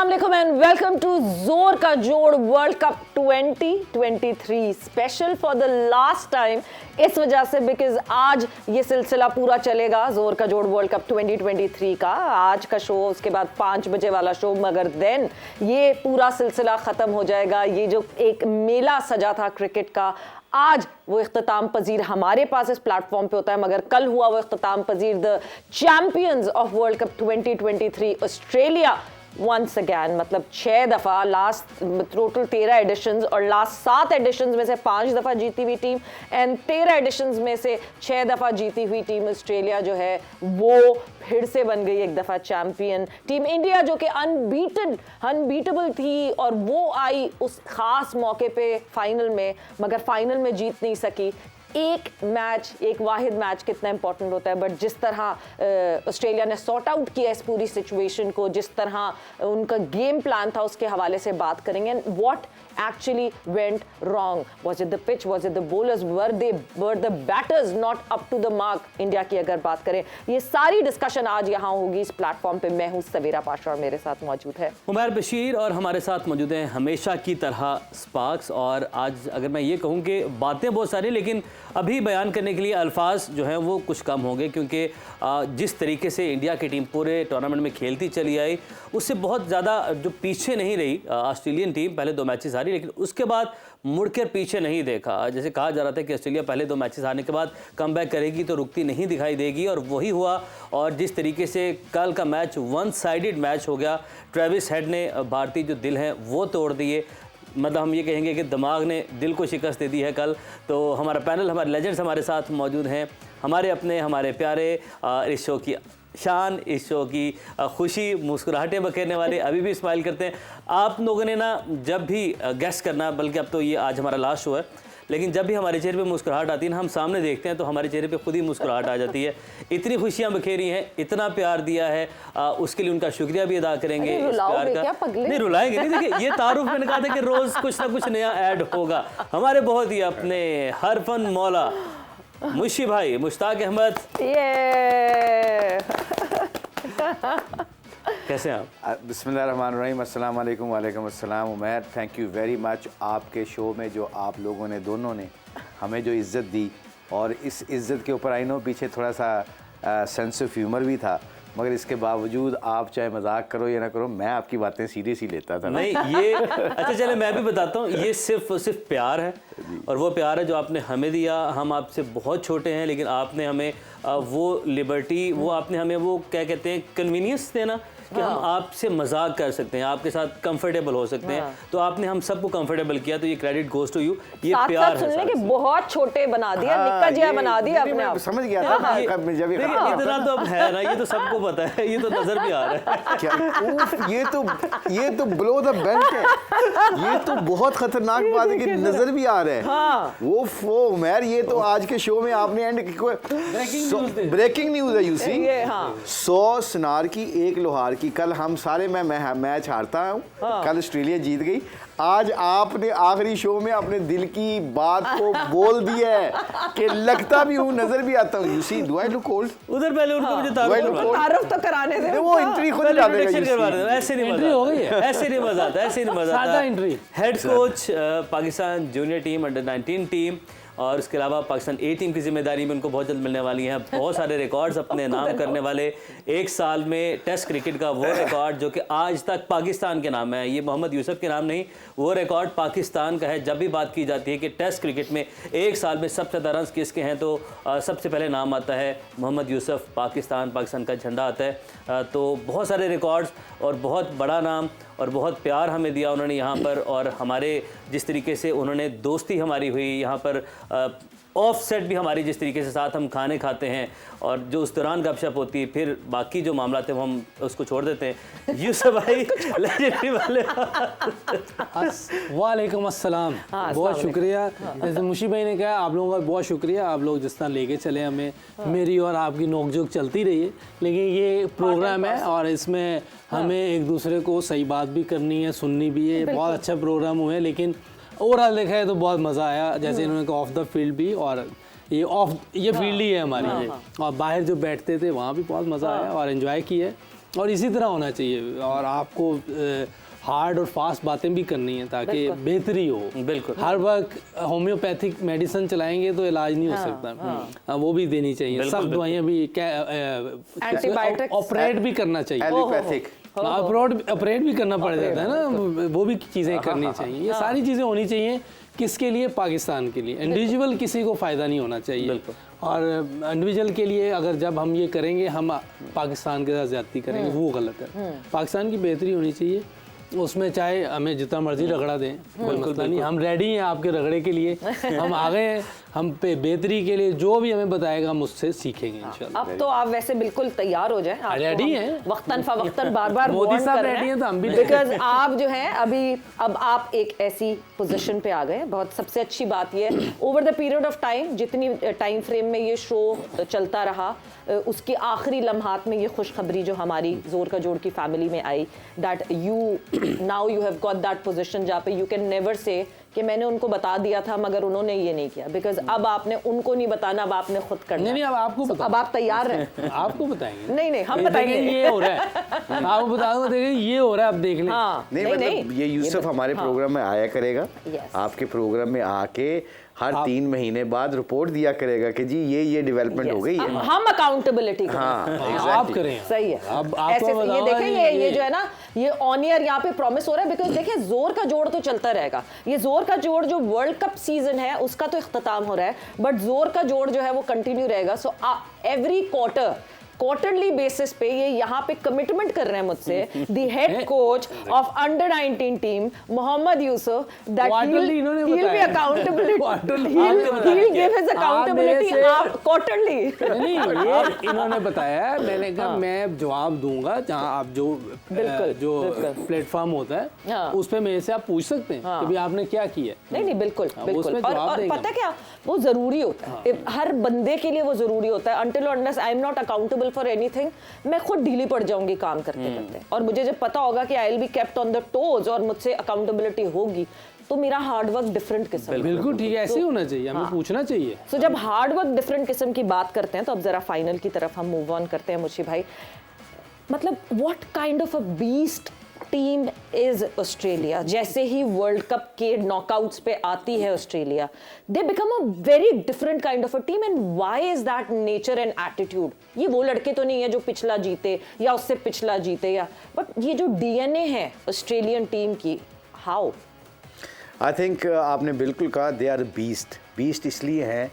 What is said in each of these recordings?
अस्सलाम वालेकुम and welcome to जोर का जोड़ world cup 2023 special for the last time. इस वजह से बिकॉज आज ये सिलसिला पूरा चलेगा जोर का जोड़ वर्ल्ड कप 2023 का। आज का शो, उसके बाद 5 बजे वाला शो, मगर देन ये पूरा सिलसिला ख़त्म हो जाएगा। ये जो एक मेला सजा था क्रिकेट का, आज वो इख्तिताम पजीर हमारे पास इस प्लेटफॉर्म पे होता है, मगर कल हुआ वो इख्तिताम पजीर the champions of world cup 2023 Australia once again. मतलब 6 दफ़ा, लास्ट टोटल 13 एडिशंस और लास्ट 7 एडिशंस में से 5 दफ़ा जीती हुई टीम एंड 13 एडिशंस में से 6 दफ़ा जीती हुई टीम ऑस्ट्रेलिया जो है वो फिर से बन गई एक दफ़ा चैंपियन। टीम इंडिया जो कि अनबीटेबल थी और वो आई उस ख़ास मौके पे फाइनल में, मगर फाइनल में जीत नहीं सकी। एक मैच, एक वाहिद मैच कितना इंपॉर्टेंट होता है, बट जिस तरह ऑस्ट्रेलिया ने सॉर्ट आउट किया इस पूरी सिचुएशन को, जिस तरह उनका गेम प्लान था, उसके हवाले से बात करेंगे। What actually went wrong? Was it the pitch? Was it the bowlers? Were the batters not up to the mark? India की अगर बात करें, ये सारी डिस्कशन आज यहाँ होगी इस प्लेटफॉर्म पे। मैं हूँ सवेरा पाशा और मेरे साथ मौजूद है उमर बशीर और हमारे साथ मौजूद हैं हमेशा की तरह स्पार्क्स। और आज अगर मैं ये कहूँ कि बातें बहुत सारी, लेकिन अभी बयान करने के लिए अल्फाज जो हैं वो कुछ कम होंगे, क्योंकि जिस तरीके से इंडिया की टीम पूरे टूर्नामेंट में खेलती चली आई, उससे बहुत ज़्यादा जो पीछे नहीं रही ऑस्ट्रेलियन टीम। पहले 2 मैचेस हारी, लेकिन उसके बाद मुड़कर पीछे नहीं देखा। जैसे कहा जा रहा था कि ऑस्ट्रेलिया पहले 2 मैचेस हारने के बाद कमबैक करेगी तो रुकती नहीं दिखाई देगी, और वही हुआ। और जिस तरीके से कल का मैच वन साइडेड मैच हो गया, ट्रेविस हेड ने भारतीय जो दिल हैं वो तोड़ दिए। मतलब हम ये कहेंगे कि दिमाग ने दिल को शिकस्त दे दी है कल। तो हमारा पैनल, हमारे लेजेंड्स हमारे साथ मौजूद हैं, हमारे अपने, हमारे प्यारे, इस शो की शान, इस शो की खुशी, मुस्कुराहटें बखेरने वाले, अभी भी स्माइल करते हैं। आप लोगों ने ना जब भी गेस्ट करना, बल्कि अब तो ये आज हमारा लास्ट शो है, लेकिन जब भी हमारे चेहरे पे मुस्कुराहट आती है ना, हम सामने देखते हैं तो हमारे चेहरे पे खुद ही मुस्कुराहट आ जाती है। इतनी खुशियां बखेरी हैं, इतना प्यार दिया है, उसके लिए उनका शुक्रिया भी अदा करेंगे। इस प्यार का नहीं रुलाएंगे, नहीं। देखिए, ये तारुफ मैंने कहा था कि रोज़ कुछ ना कुछ नया ऐड होगा। हमारे बहुत ही अपने हरफन मौला मुशी भाई मुश्ताक अहमद, कैसे हैं आप? बिस्मिल्लाहिर्रहमानिर्रहीम, अस्सलाम वालेकुम। वालेकुम अस्सलाम Umair, thank you very much. आपके शो में जो आप लोगों ने, दोनों ने हमें जो इज़्ज़त दी, और इस इज़्ज़त के ऊपर आई नो पीछे थोड़ा सा सेंस ऑफ ह्यूमर भी था, मगर इसके बावजूद आप चाहे मजाक करो या ना करो, मैं आपकी बातें सीरियस ही लेता था। नहीं, ये अच्छा चले मैं भी बताता हूँ, ये सिर्फ प्यार है, और वो प्यार है जो आपने हमें दिया। हम आपसे बहुत छोटे हैं, लेकिन आपने हमें वो लिबर्टी, वो आपने हमें वो क्या कहते हैं कन्वीनियंस देना कि हम आपसे मजाक कर सकते हैं, आपके साथ कंफर्टेबल हो सकते हैं। तो आपने हम सबको कंफर्टेबल किया, तो ये क्रेडिट गोज टू यू। ये प्यार है। सुनने के बहुत छोटे बना दिया, निक्का जिया बना दिया अपने आप। समझ गया था इतना तो अब है ना, ये तो सबको पता है, ये तो नजर भी आ रहा है। क्या ये तो ब्लो द बेल्ट है, ये तो बहुत खतरनाक बात है कि नजर भी आ रहा है। वो उमैर, ये तो आज के शो में आपने एंड ब्रेकिंग न्यूज है। यू सी 100 सुनार की 1 लोहार की। कल हम सारे मैं मैच हारता हूँ, कल ऑस्ट्रेलिया जीत गई। आज आपने आखिरी शो में अपने दिल की बात को बोल दिया है कि लगता भी हूँ, नजर भी आता हूँ। You see, do I look old? उधर पहले उनको मुझे तारुफ तो कराने दे, वो एंट्री खुद करवा देगा। ऐसे नहीं मजा हो गई है, ऐसे नहीं मजा आता, ऐसे नहीं मजा आता। Head coach Pakistan junior team, under 19 team, और उसके अलावा पाकिस्तान ए टीम की जिम्मेदारी में उनको बहुत जल्द मिलने वाली हैं। बहुत सारे रिकॉर्ड्स अपने नाम करने वाले, 1 साल में टेस्ट क्रिकेट का वो रिकॉर्ड जो कि आज तक पाकिस्तान के नाम है, ये मोहम्मद यूसुफ के नाम नहीं, वो रिकॉर्ड पाकिस्तान का है। जब भी बात की जाती है कि टेस्ट क्रिकेट में 1 साल में सबसे ज़्यादा रन किसके हैं, तो सबसे पहले नाम आता है मोहम्मद यूसुफ, पाकिस्तान का झंडा आता है। तो बहुत सारे रिकॉर्ड्स और बहुत बड़ा नाम और बहुत प्यार हमें दिया उन्होंने यहाँ पर, और हमारे जिस तरीके से उन्होंने दोस्ती हमारी हुई यहाँ पर, ऑफ सेट भी हमारी जिस तरीके से साथ हम खाने खाते हैं, और जो उस दौरान गपशप होती है, फिर बाकी जो मामला थे वो हम उसको छोड़ देते हैं। यूसुफ भाई लेजेंडरी वाले। वालेकुम अस्सलाम, बहुत शुक्रिया। जैसे मुशी भाई ने कहा, आप लोगों का बहुत शुक्रिया। आप लोग जिस तरह लेके चले हमें, मेरी और आपकी नोकझोंक चलती रही है, लेकिन ये प्रोग्राम है और इसमें हमें एक दूसरे को सही बात भी करनी है, सुननी भी है। बहुत अच्छा प्रोग्राम हुआ है, लेकिन ओवरऑल देखा है तो बहुत मज़ा आया। जैसे इन्होंने कहा ऑफ द फील्ड भी, और ये फील्ड ही है हमारी, और बाहर जो बैठते थे वहाँ भी बहुत मज़ा आया और एंजॉय किया। और इसी तरह होना चाहिए। और आपको हार्ड और फास्ट बातें भी करनी है ताकि बेहतरी हो। बिल्कुल। हर वक्त होम्योपैथिक मेडिसिन चलाएंगे तो इलाज नहीं हो सकता, वो भी देनी चाहिए। सब दवाइयाँ भी Antibiotics। ऑपरेट भी करना चाहिए, एलोपैथिक ऑपरेट भी करना पड़ जाता है ना, वो भी चीज़ें करनी चाहिए। ये सारी चीज़ें होनी चाहिए। किसके लिए? पाकिस्तान के लिए। इंडिविजुअल किसी को फ़ायदा नहीं होना चाहिए। और इंडिविजुअल के लिए अगर जब हम ये करेंगे हम पाकिस्तान के साथ ज़्यादती करेंगे, वो गलत है। पाकिस्तान की बेहतरी होनी चाहिए, उसमें चाहे हमें जितना मर्जी रगड़ा दें, कोई मसला नहीं। हम रेडी हैं आपके रगड़े के लिए, हम आ गए हैं। हम पे बेहतरी के लिए जो भी हमें बताएगा हम उससे सीखेंगे इंशाल्लाह। अब तो आप वैसे बिल्कुल तैयार हो जाएं, रेडी हैं, वक्तन फवक्तन बार-बार मोदी साहब रेडी हैं तो हम भी बिकॉज आप जो हैं अभी अब आप एक ऐसी पोजीशन पे आ गए। बहुत सबसे अच्छी बात ये है over the period of time, जितनी टाइम फ्रेम में ये शो चलता रहा, उसके आखिरी लम्हात में ये खुशखबरी जो हमारी जोर का जोड़ की फैमिली में आई, that you now you have got that position जहाँ पे यू कैन नेवर से कि मैंने उनको बता दिया था मगर उन्होंने ये नहीं किया। बिकॉज अब आपने उनको नहीं बताना, अब आपने खुद करना। नहीं, अब आपको so, अब आप तैयार हैं? आपको बताएंगे। नहीं हम बताएंगे ये हो रहा है, आपको बता दो, देखिए ये हो रहा है, अब देख लें। नहीं मतलब ये यूसुफ हमारे प्रोग्राम में आया करेगा, आपके प्रोग्राम में आके हर 3 महीने बाद रिपोर्ट दिया करेगा कि जी ये डेवलपमेंट हो गई है। हम अकाउंटेबिलिटी करें। आप करें, सही है। अब ऐसे ये देखें, ये जो है ना, ये ऑन ईयर यहाँ पे प्रॉमिस हो रहा है। बिकॉज देखिए जोर का जोड़ तो चलता रहेगा। ये जोर का जोड़ जो वर्ल्ड कप सीजन है उसका तो इख्तिताम हो रहा है, बट जोर का जोड़ जो है वो कंटिन्यू रहेगा। सो एवरी क्वार्टरली बेसिस पे ये यहाँ पे कमिटमेंट कर रहे हैं मुझसे, the head coach of under 19 team Mohammad Yusuf, that he will be accountability, he will give his accountability quarterly. नहीं, ये इन्होंने बताया, मैंने कहा मैं जवाब दूंगा जहाँ आप जो प्लेटफॉर्म होता है उस पे मेरे से आप पूछ सकते हैं कि भाई आपने क्या किया। नहीं बिल्कुल। और पता क्या, वो जरूरी होता है, हर बंदे के लिए वो जरूरी होता है। Until unless I am not accountable for anything, मैं खुद ढीली पड़ जाऊंगी काम करते करते। और मुझे जब पता होगा कि I will be kept on the toes और मुझसे अकाउंटेबिलिटी होगी, तो मेरा हार्ड वर्क डिफरेंट किस्म। बिल्कुल ठीक है, ऐसे ही होना चाहिए, हमें पूछना चाहिए। सो जब हार्ड वर्क डिफरेंट किस्म की बात करते हैं तो अब जरा फाइनल की तरफ हम मूव ऑन करते हैं। मुर्शी भाई, मतलब what kind of a beast team is Australia. जैसे ही वर्ल्ड कप के नॉकआउट्स पे आती है Australia, they become a very different kind of a team. And why is that nature and attitude? ये वो लड़के तो नहीं है जो पिछला जीते या उससे पिछला जीते, या बट ये जो डीएनए है ऑस्ट्रेलियन टीम की, हाउ? आई थिंक आपने बिल्कुल कहा, दे आर बीस्ट इसलिए हैं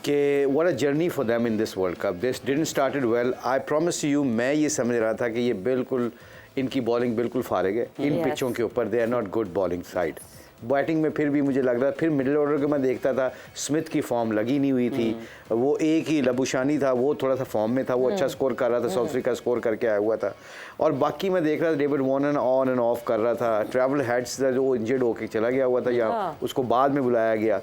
कि what a journey for them in this world cup. This didn't started well, I promise you. मैं ये समझ रहा था कि ये बिल्कुल इनकी बॉलिंग बिल्कुल फारिग है इन पिचों के ऊपर, they are not good bowling side. Batting में फिर भी मुझे लग रहा, फिर मिडिल ऑर्डर के मैं देखता था स्मिथ की फॉर्म लगी नहीं हुई थी, वो एक ही लबुशानी था, वो थोड़ा सा फॉर्म में था, वो अच्छा स्कोर कर रहा था, साउथ अफ्रीका स्कोर करके आया हुआ था। और बाकी मैं देख रहा था David Warner on end of कर रहा था, ट्रैवल हेड्स जो इंजर्ड होके चला गया हुआ था या उसको बाद में बुलाया गया।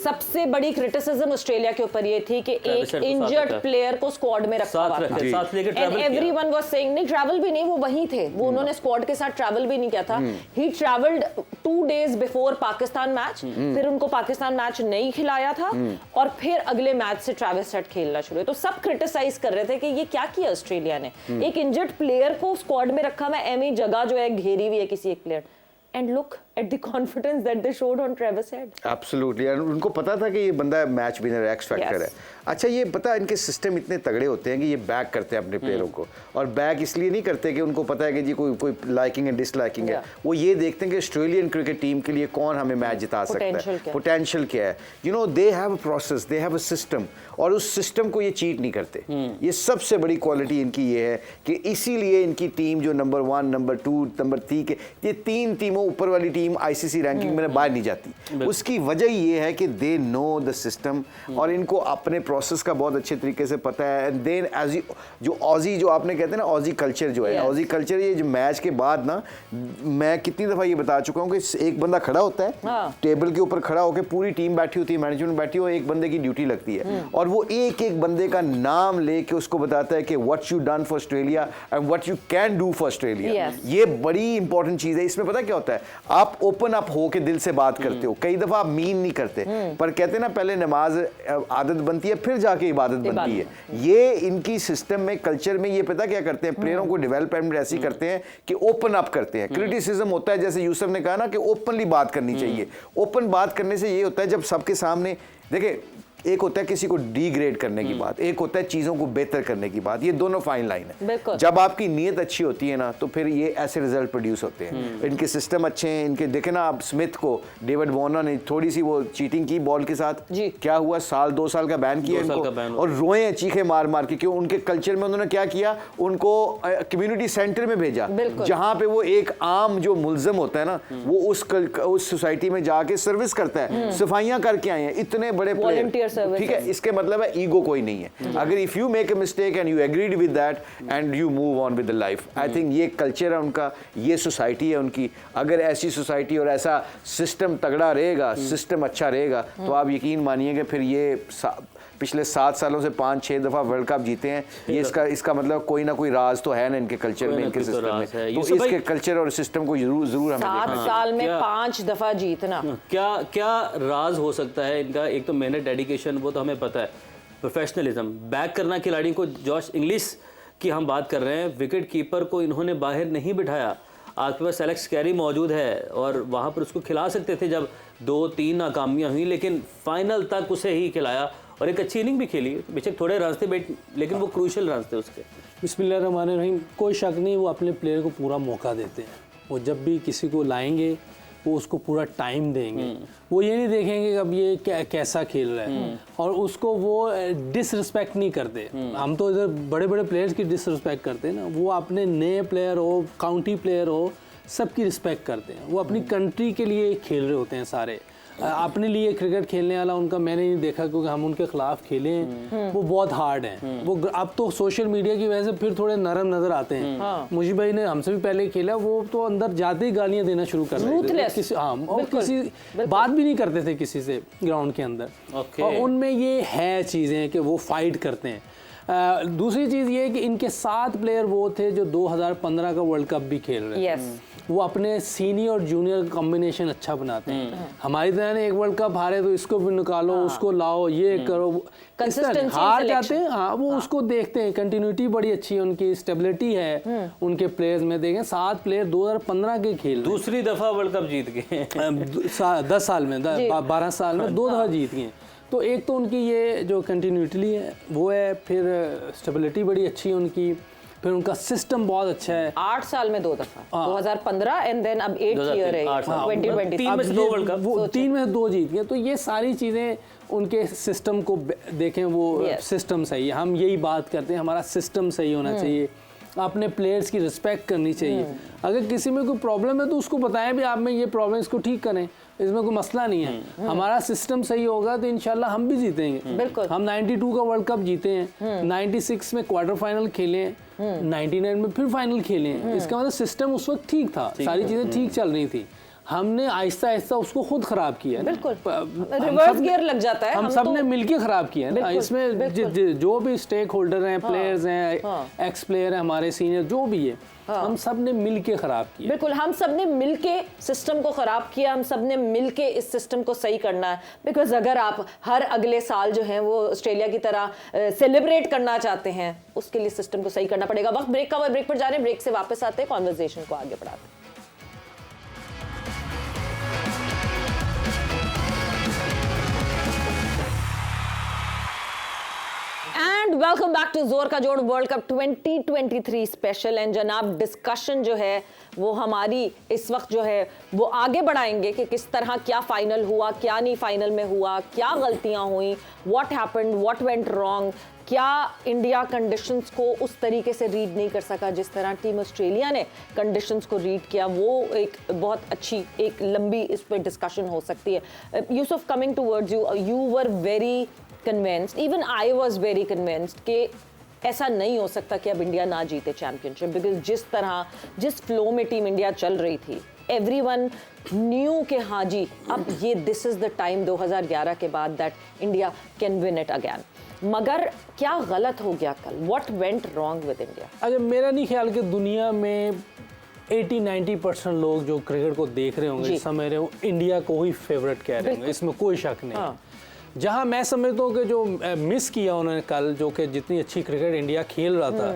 सबसे बड़ी क्रिटिसिज्म ऑस्ट्रेलिया के ऊपर ये थी कि एक इंजर्ड प्लेयर को स्क्वाड में रखा हुआ था, एंड एवरीवन वाज सेइंग नहीं, ट्रैवल भी नहीं, वो वहीं थे, वो उन्होंने स्क्वाड के साथ ट्रैवल भी नहीं किया था। He travelled 2 days before Pakistan match, फिर उनको पाकिस्तान मैच नहीं खिलाया था और फिर अगले मैच से ट्रेविस हेड खेलना शुरू हुआ। तो सब क्रिटिसाइज कर रहे थे कि ये क्या किया ऑस्ट्रेलिया ने, एक इंजर्ड प्लेयर को स्क्वाड में रखा हुआ, एमी जगह जो है घेरी हुई है किसी एक player. And look at the confidence that they showed on Travis Head. Absolutely, और उनको पता था कि ये बंदा मैच विनर एक्स फैक्टर है। अच्छा, ये पता इनके सिस्टम इतने तगड़े होते हैं कि ये बैक करते हैं अपने प्लेयरों को, और बैक इसलिए नहीं करते कि उनको पता है कि जी कोई लाइकिंग है डिसलाइकिंग है, वो ये देखते हैं कि ऑस्ट्रेलियन क्रिकेट टीम के लिए कौन हमें मैच जिता सकता है, पोटेंशियल क्या है। You know, they have a process, they have a system, और उस सिस्टम को ये चीट नहीं करते। ये सबसे बड़ी क्वालिटी इनकी ये है कि इसीलिए इनकी टीम जो नंबर 1, नंबर 2, नंबर 3 के ये 3 टीमों ऊपर वाली टीम आईसीसी रैंकिंग में बाहर नहीं जाती। उसकी वजह ये है कि दे नो द सिस्टम, और इनको अपने प्रोसेस का बहुत अच्छे तरीके से पता है। एंड देन एज जो ऑजी, जो आपने कहते हैं ना ऑजी कल्चर जो है, ऑजी कल्चर, ये जो मैच के बाद ना, मैं कितनी दफ़ा ये बता चुका हूँ कि एक बंदा खड़ा होता है टेबल के ऊपर, खड़ा होकर पूरी टीम बैठी होती है, मैनेजमेंट बैठी हो, एक बंदे की ड्यूटी लगती है, और वो एक एक बंदे का नाम लेके उसको बताता है कि what you done for Australia and what you can do for Australia. ये बड़ी इंपॉर्टेंट चीज़ है। इसमें पता क्या होता है, होता है, आप ओपन अप हो के दिल से बात करते हो, कई दफा आप मीन नहीं करते, पर कहते हैं ना पहले नमाज आदत बनती है फिर जाके इबादत बनती है। ये इनकी सिस्टम में, कल्चर में, ये पता क्या करते हैं, प्लेयरों को डेवलपमेंट ऐसी करते हैं कि ओपन अप करते हैं। क्रिटिसिज्म होता है, जैसे यूसुफ ने कहा ना कि ओपनली बात करनी चाहिए। ओपन बात करने से ये होता है जब सबके सामने, देखिए एक होता है किसी को डिग्रेड करने की बात, एक होता है चीज़ों को बेहतर करने की बात, ये दोनों फाइन लाइन है। जब आपकी नीयत अच्छी होती है ना तो फिर ये ऐसे रिजल्ट प्रोड्यूस होते हैं। इनके सिस्टम अच्छे हैं, इनके देखे ना आप स्मिथ को, डेविड वार्नर ने थोड़ी सी वो चीटिंग की बॉल के साथ, क्या हुआ, 2 साल का बैन किया इनको, और रोए चीखे मार मार के। क्यों? उनके कल्चर में उन्होंने क्या किया, उनको कम्युनिटी सेंटर में भेजा, जहाँ पे वो एक आम जो मुलजम होता है ना, वो उस सोसाइटी में जाके सर्विस करता है, सफाइयाँ करके आए हैं। इतने बड़े प्लेयर, ठीक है, इसके मतलब है ईगो कोई नहीं है। अगर if you make a mistake and you agreed with that and you move on with the life, I think ये कल्चर है उनका, ये सोसाइटी है उनकी। अगर ऐसी सोसाइटी और ऐसा सिस्टम तगड़ा रहेगा, सिस्टम अच्छा रहेगा, तो आप यकीन मानिए कि फिर ये पिछले 7 सालों से 5-6 दफा वर्ल्ड कप जीते हैं। ये इसका मतलब कोई ना कोई राज तो है ना इनके कल्चर में, इनके सिस्टम में। तो इसके कल्चर और सिस्टम को जरूर हमें 7 साल में 5 दफा जीतना, क्या राज हो सकता है इनका? एक तो मेहनत, डेडिकेशन, वो तो हमें पता है, प्रोफेशनलिज्म, बैक करना खिलाड़ी को। जॉश इंग्लिश की हम बात कर रहे हैं, विकेट कीपर को इन्होंने बाहर नहीं बिठाया। आपके पास एलेक्स कैरी मौजूद है और वहाँ पर उसको खिला सकते थे जब 2-3 नाकामियाँ हुई, लेकिन फाइनल तक उसे ही खिलाया और एक अच्छी इनिंग भी खेली। बेशक थोड़े रन थे लेकिन वो क्रूशियल रन थे उसके। बिस्मिल्लाहिर्रहमानिर्रहीम। कोई शक नहीं, वो अपने प्लेयर को पूरा मौका देते हैं। वो जब भी किसी को लाएंगे वो उसको पूरा टाइम देंगे। वो ये नहीं देखेंगे कि अब ये कैसा खेल रहा है, और उसको वो डिसरिस्पेक्ट नहीं करते। हम तो इधर बड़े बड़े प्लेयर्स की डिसरिस्पेक्ट करते हैं ना, वो अपने नए प्लेयर हो, काउंटी प्लेयर हो, सबकी रिस्पेक्ट करते हैं। वो अपनी कंट्री के लिए खेल रहे होते हैं सारे। अपने लिए क्रिकेट खेलने वाला उनका मैंने नहीं देखा, क्योंकि हम उनके खिलाफ खेले हैं। वो बहुत हार्ड हैं। वो अब तो सोशल मीडिया की वजह से फिर थोड़े नरम नजर आते हैं। मुझीब भाई ने हमसे भी पहले खेला, वो तो अंदर जाते ही गालियां देना शुरू कर रहे थे किसी, और किसी बात भी नहीं करते थे किसी से ग्राउंड के अंदर। और उनमें ये है चीज़ें कि वो फाइट करते हैं। दूसरी चीज़ ये है कि इनके 7 प्लेयर वो थे जो 2015 का वर्ल्ड कप भी खेल रहे थे। वो अपने सीनियर और जूनियर कॉम्बिनेशन अच्छा बनाते हैं। हमारी तरह ने एक वर्ल्ड कप हारे तो इसको भी निकालो, उसको लाओ, ये करो, हार जाते हैं। हाँ, वो उसको देखते हैं। कंटिन्यूटी बड़ी अच्छी है उनकी, स्टेबिलिटी है उनके प्लेयर्स में। देखें 7 प्लेयर 2015 के खेल, दूसरी दफा वर्ल्ड कप जीत गए 10 साल में, 12 साल में 2 दफा जीत गए। तो एक तो उनकी ये जो कंटिन्यूटी है वो है, फिर स्टेबिलिटी बड़ी अच्छी है उनकी, फिर उनका सिस्टम बहुत अच्छा है। 8 साल में 2 दफा, 2015 एंड देन अब 8 ईयर है 2020। 3 में से 2 वर्ल्ड कप, 3 में से 2 जीत गए। तो ये सारी चीज़ें उनके सिस्टम को देखें, वो सिस्टम सही है। हम यही बात करते हैं, हमारा सिस्टम सही होना चाहिए, अपने प्लेयर्स की रिस्पेक्ट करनी चाहिए। अगर किसी में कोई प्रॉब्लम है तो उसको बताएं भी आप में ये प्रॉब्लम, इसको ठीक करें, इसमें कोई मसला नहीं है। हमारा सिस्टम सही होगा तो इंशाल्लाह हम भी जीतेंगे। बिल्कुल। हम 92 का वर्ल्ड कप जीते हैं, 96 में क्वार्टर फाइनल खेले, 99 में फिर फाइनल खेले। इसका मतलब सिस्टम उस वक्त ठीक था, सारी चीज़ें ठीक चल रही थी। हमने आहिस्ता आहिस्ता उसको खुद खराब किया। बिल्कुल, रिवर्स गियर लग जाता है। हम सब ने मिलके खराब किया है ना। इसमें जो भी स्टेक होल्डर हैं, प्लेयर्स हैं, एक्स प्लेयर हैं, हमारे सीनियर जो भी है, हम सब ने मिलके खराब किया। बिल्कुल, हम सब ने मिलके सिस्टम को खराब किया। हम सब ने मिलके इस सिस्टम को सही करना है। बिकॉज अगर आप हर अगले साल जो है वो ऑस्ट्रेलिया की तरह सेलिब्रेट करना चाहते हैं, उसके लिए सिस्टम को सही करना पड़ेगा। वक्त ब्रेक का, ब्रेक पर जा रहे हैं, ब्रेक से वापस आते हैं, कॉन्वर्सेशन को आगे बढ़ाते हैं। एंड वेलकम बैक टू जोर का जोड़ वर्ल्ड कप 2023 स्पेशल। एंड जनाब, डिस्कशन जो है वो हमारी इस वक्त जो है वो आगे बढ़ाएंगे कि किस तरह क्या फाइनल हुआ, क्या नहीं फाइनल में हुआ, क्या गलतियां हुई, what happened, what went wrong, क्या इंडिया कंडीशंस को उस तरीके से रीड नहीं कर सका जिस तरह टीम ऑस्ट्रेलिया ने कंडीशंस को रीड किया। वो एक बहुत अच्छी, एक लंबी इस पर डिस्कशन हो सकती है। Yusuf, coming towards you, you were very convinced, even I was very convinced कि ऐसा नहीं हो सकता कि अब इंडिया ना जीते चैंपियनशिप। बिकॉज जिस तरह, जिस फ्लो में टीम इंडिया चल रही थी, एवरीवन न्यू के हाँ जी अब ये दिस इज द टाइम 2011 के बाद that India can win it again. मगर क्या गलत हो गया कल? What went wrong with India? अगर मेरा नहीं ख्याल कि दुनिया में 80-90% लोग जो क्रिकेट को देख रहे होंगे इस समय इंडिया को ही फेवरेट कह रहे होंगे, इसमें कोई शक नहीं। हाँ। जहां मैं समझता हूँ कि जो मिस किया उन्होंने कल, जो कि जितनी अच्छी क्रिकेट इंडिया खेल रहा था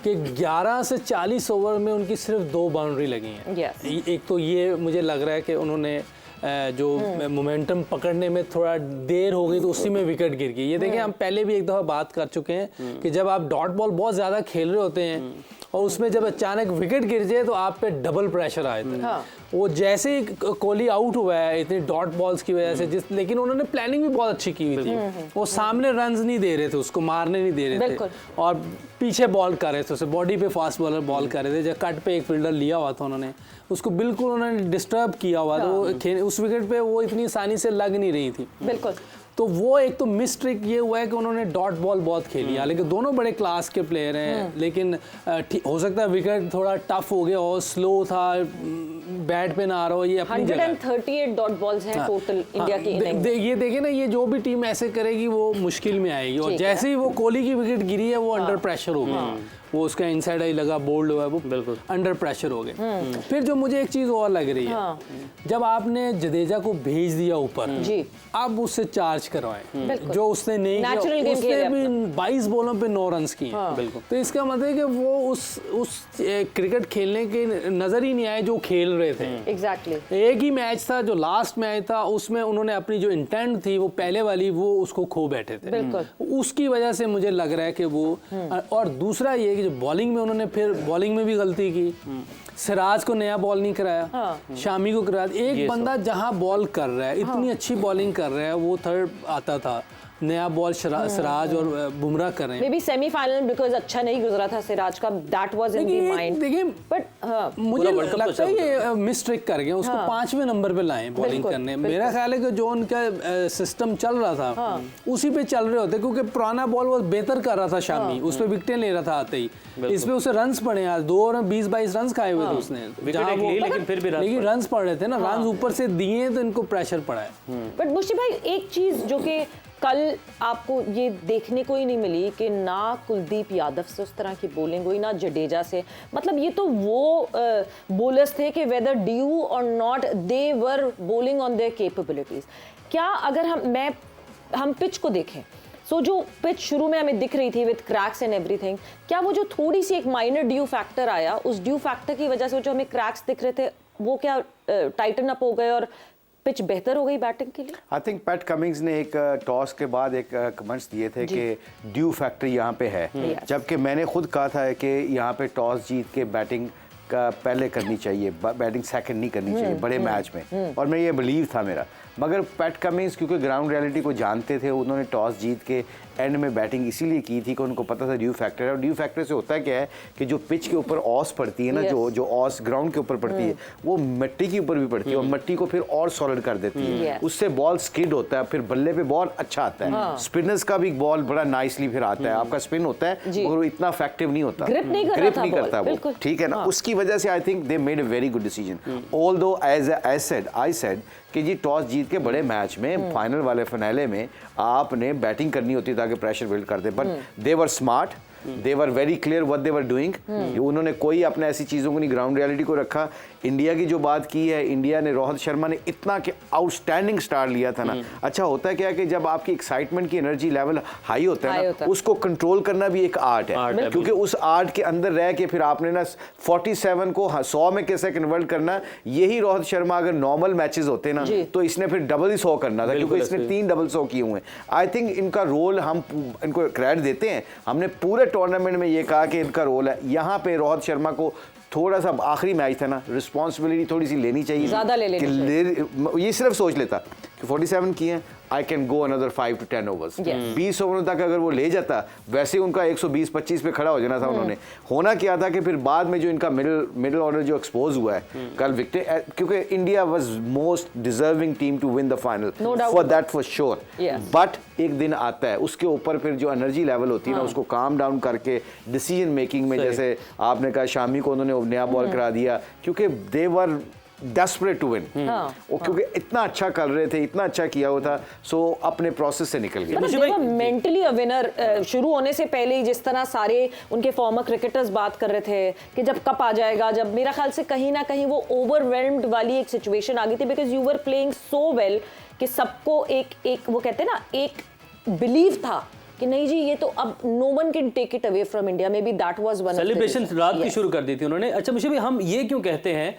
कि 11 से 40 ओवर में उनकी सिर्फ 2 बाउंड्री लगी हैं। Yes. एक तो ये मुझे लग रहा है कि उन्होंने जो मोमेंटम पकड़ने में थोड़ा देर हो गई तो उसी में विकेट गिर गई। ये देखें, हम पहले भी एक दफ़ा बात कर चुके हैं कि जब आप डॉट बॉल बहुत ज़्यादा खेल रहे होते हैं और उसमें जब अचानक विकेट गिर जाए तो आप पे डबल प्रेशर आए थे। हाँ। वो जैसे ही कोहली आउट हुआ है इतनी डॉट बॉल्स की वजह से, लेकिन उन्होंने प्लानिंग भी बहुत अच्छी की हुई थी। वो सामने रन्स नहीं दे रहे थे, उसको मारने नहीं दे रहे थे और पीछे बॉल कर रहे थे, उसे बॉडी पे फास्ट बॉलर बॉल कर रहे थे। जब कट पे एक फील्डर लिया हुआ था उन्होंने, उसको बिल्कुल उन्होंने डिस्टर्ब किया हुआ था। वो उस विकेट पे वो इतनी आसानी से लग नहीं रही थी। बिल्कुल। तो वो एक तो मिस ट्रिक ये हुआ है कि उन्होंने डॉट बॉल बहुत खेली, हालांकि दोनों बड़े क्लास के प्लेयर हैं, लेकिन हो सकता है विकेट थोड़ा टफ हो गया और स्लो था, बैट पे ना आ रहा हो। ये अपनी जगह 138 डॉट बॉल्स हैं टोटल इंडिया की इनिंग। ये देखिए ना, ये जो भी टीम ऐसे करेगी वो मुश्किल में आएगी। और जैसे ही वो कोहली की विकेट गिरी है वो अंडर प्रेशर हो गई, वो उसका इनसाइड आई लगा, बोल्ड हुआ, वो बिल्कुल अंडर प्रेशर हो गए। फिर जो मुझे एक चीज और लग रही है, जब आपने जदेजा को भेज दिया ऊपर, अब उससे चार्ज करवाएं, जो उसने नहीं किया। उसने भी 22 बॉलों पे 9 रन किए। बिल्कुल। तो इसका मतलब है कि वो उस क्रिकेट खेलने के नजर ही नहीं आए जो खेल रहे थे। एग्जैक्टली। एक ही मैच था जो लास्ट मैच था, उसमें उन्होंने अपनी जो इंटेंट थी वो पहले वाली, वो उसको खो बैठे थे। बिल्कुल। उसकी वजह से मुझे लग रहा है कि वो, और दूसरा ये कि जो बॉलिंग में उन्होंने फिर बॉलिंग में भी गलती की। सिराज को नया बॉल नहीं कराया, शामी को कराया। एक बंदा जहां बॉल कर रहा है, इतनी अच्छी बॉलिंग कर रहा है, वो थर्ड आता था, नया बॉल सिराज और बुमराह कर रहे हैं। मे बी सेमीफाइनल बिकॉज़ अच्छा नहीं गुजरा था सिराज का, that was in the mind. देखिए, बट मुझे लगता है ये मिस ट्रिक कर गए, उसको 5वें नंबर पे लाए बॉलिंग करने। मेरा ख्याल है कि जो उनका सिस्टम चल रहा था उसी पे चल रहे होते, क्योंकि पुराना बॉल वो बेहतर कर रहा था शामी, उस पे विकेटें ले रहा था आते ही। इस पे उसे रन्स पड़े आज, 2 ओवर में 20-22 रन खाए हुए थे उसने, लेकिन फिर भी रन्स पड़ रहे थे ना, रन ऊपर से दिए तो इनको प्रेशर पड़ा है। बट मुश्ती भाई, एक चीज जो कि कल आपको ये देखने को ही नहीं मिली कि ना कुलदीप यादव से उस तरह की बॉलिंग हुई, ना जडेजा से। मतलब ये तो वो बॉलर्स थे कि वेदर ड्यू और not they were bowling on their capabilities. क्या अगर हम पिच को देखें, सो जो पिच शुरू में हमें दिख रही थी विद क्रैक्स एंड एवरीथिंग, क्या वो जो थोड़ी सी एक माइनर ड्यू फैक्टर आया, उस ड्यू फैक्टर की वजह से जो हमें क्रैक्स दिख रहे थे वो क्या टाइटन अप हो गए और पिच बेहतर हो गई बैटिंग के लिए? आई थिंक पैट कमिंग्स ने एक टॉस के बाद एक कमेंट्स दिए थे कि ड्यू फैक्टर यहाँ पे है, जबकि मैंने खुद कहा था कि यहाँ पे टॉस जीत के बैटिंग का पहले करनी चाहिए, बैटिंग सेकंड नहीं करनी चाहिए बड़े मैच में, और मैं ये बिलीव था मेरा। मगर पैट कमिंस क्योंकि ग्राउंड रियलिटी को जानते थे, उन्होंने टॉस जीत के एंड में बैटिंग इसीलिए की थी कि उनको पता था ड्यू फैक्टर है। और ड्यू फैक्टर से होता क्या है कि जो पिच के ऊपर ऑस पड़ती है ना, जो ऑस ग्राउंड के ऊपर पड़ती है, वो मिट्टी के ऊपर भी पड़ती है और मिट्टी को फिर और सॉलिड कर देती है। उससे बॉल स्किड होता है, फिर बल्ले पे बॉल अच्छा आता है। स्पिनर्स का भी बॉल बड़ा नाइसली फिर आता है। आपका स्पिन होता है मगर वो इतना इफेक्टिव नहीं होता, ग्रिप नहीं करता वो, ठीक है ना। उसकी वजह से I think they made a very good decision. Although as I said कि जी टॉस जीत के बड़े मैच में, फाइनल वाले फिनाले में आपने बैटिंग करनी होती ताकि प्रेशर बिल्ड कर दे, but they were smart, they were very clear what they were doing. उन्होंने कोई अपने ऐसी चीज़ों को नहीं, ग्राउंड रियलिटी को रखा। इंडिया की जो बात की है, इंडिया ने, रोहित शर्मा ने इतना कि आउटस्टैंडिंग स्टार्ट लिया था ना। अच्छा होता है क्या कि जब आपकी एक्साइटमेंट की एनर्जी लेवल हाई होता है ना, उसको कंट्रोल करना भी एक आर्ट है, क्योंकि उस आर्ट के अंदर रह के फिर आपने ना 47 को 100 में कैसे कन्वर्ट करना। यही रोहित शर्मा अगर नॉर्मल मैचेस होते ना तो इसने फिर डबल ही 100 करना था, क्योंकि इसने 3 डबल 100 किए हुए हैं। आई थिंक इनका रोल, हम इनको क्रेडिट देते हैं। हमने पूरे टूर्नामेंट में ये कहा कि इनका रोल है। यहाँ पे रोहित शर्मा को थोड़ा सा, आखिरी मैच था ना, रिस्पॉन्सिबिलिटी थोड़ी सी लेनी चाहिए, ज़्यादा ले लेनी चाहिए। ये सिर्फ सोच लेता कि 47 किए हैं, I can go another 5 to 10 overs. 20 ओवरों तक अगर वो ले जाता, वैसे उनका 120-25 पे खड़ा हो जाना था। उन्होंने होना क्या था कि फिर बाद में जो इनका मिडिल ऑर्डर जो एक्सपोज हुआ है कल विकेट, क्योंकि India was most deserving team to win the final, for that for sure. But एक दिन आता है, उसके ऊपर फिर जो एनर्जी लेवल होती है ना, उसको काम डाउन करके डिसीजन मेकिंग में, जैसे आपने कहा शामी को उन्होंने नया बॉल करा दिया, क्योंकि दे वर डेस्परेट टू विन, क्योंकि इतना अच्छा कर रहे थे, इतना अच्छा किया हुआ था, सो अपने प्रोसेस से निकल गए। मेंटली अ विनर, शुरू होने से पहले ही जिस तरह सारे उनके फॉर्मर क्रिकेटर्स बात कर रहे थे कि जब कप आ जाएगा, जब मेरा ख्याल से कहीं ना कहीं वो ओवरवेल्म्ड वाली एक सिचुएशन आ गई थी, because you were playing so well कि सबको एक वो कहते हैं ना, एक बिलीव था कि नहीं जी ये तो अब no one can take it away from India. Maybe that was one celebration रात की शुरू कर दी थी उन्होंने। अच्छा मुझे भी, हम ये क्यों कहते हैं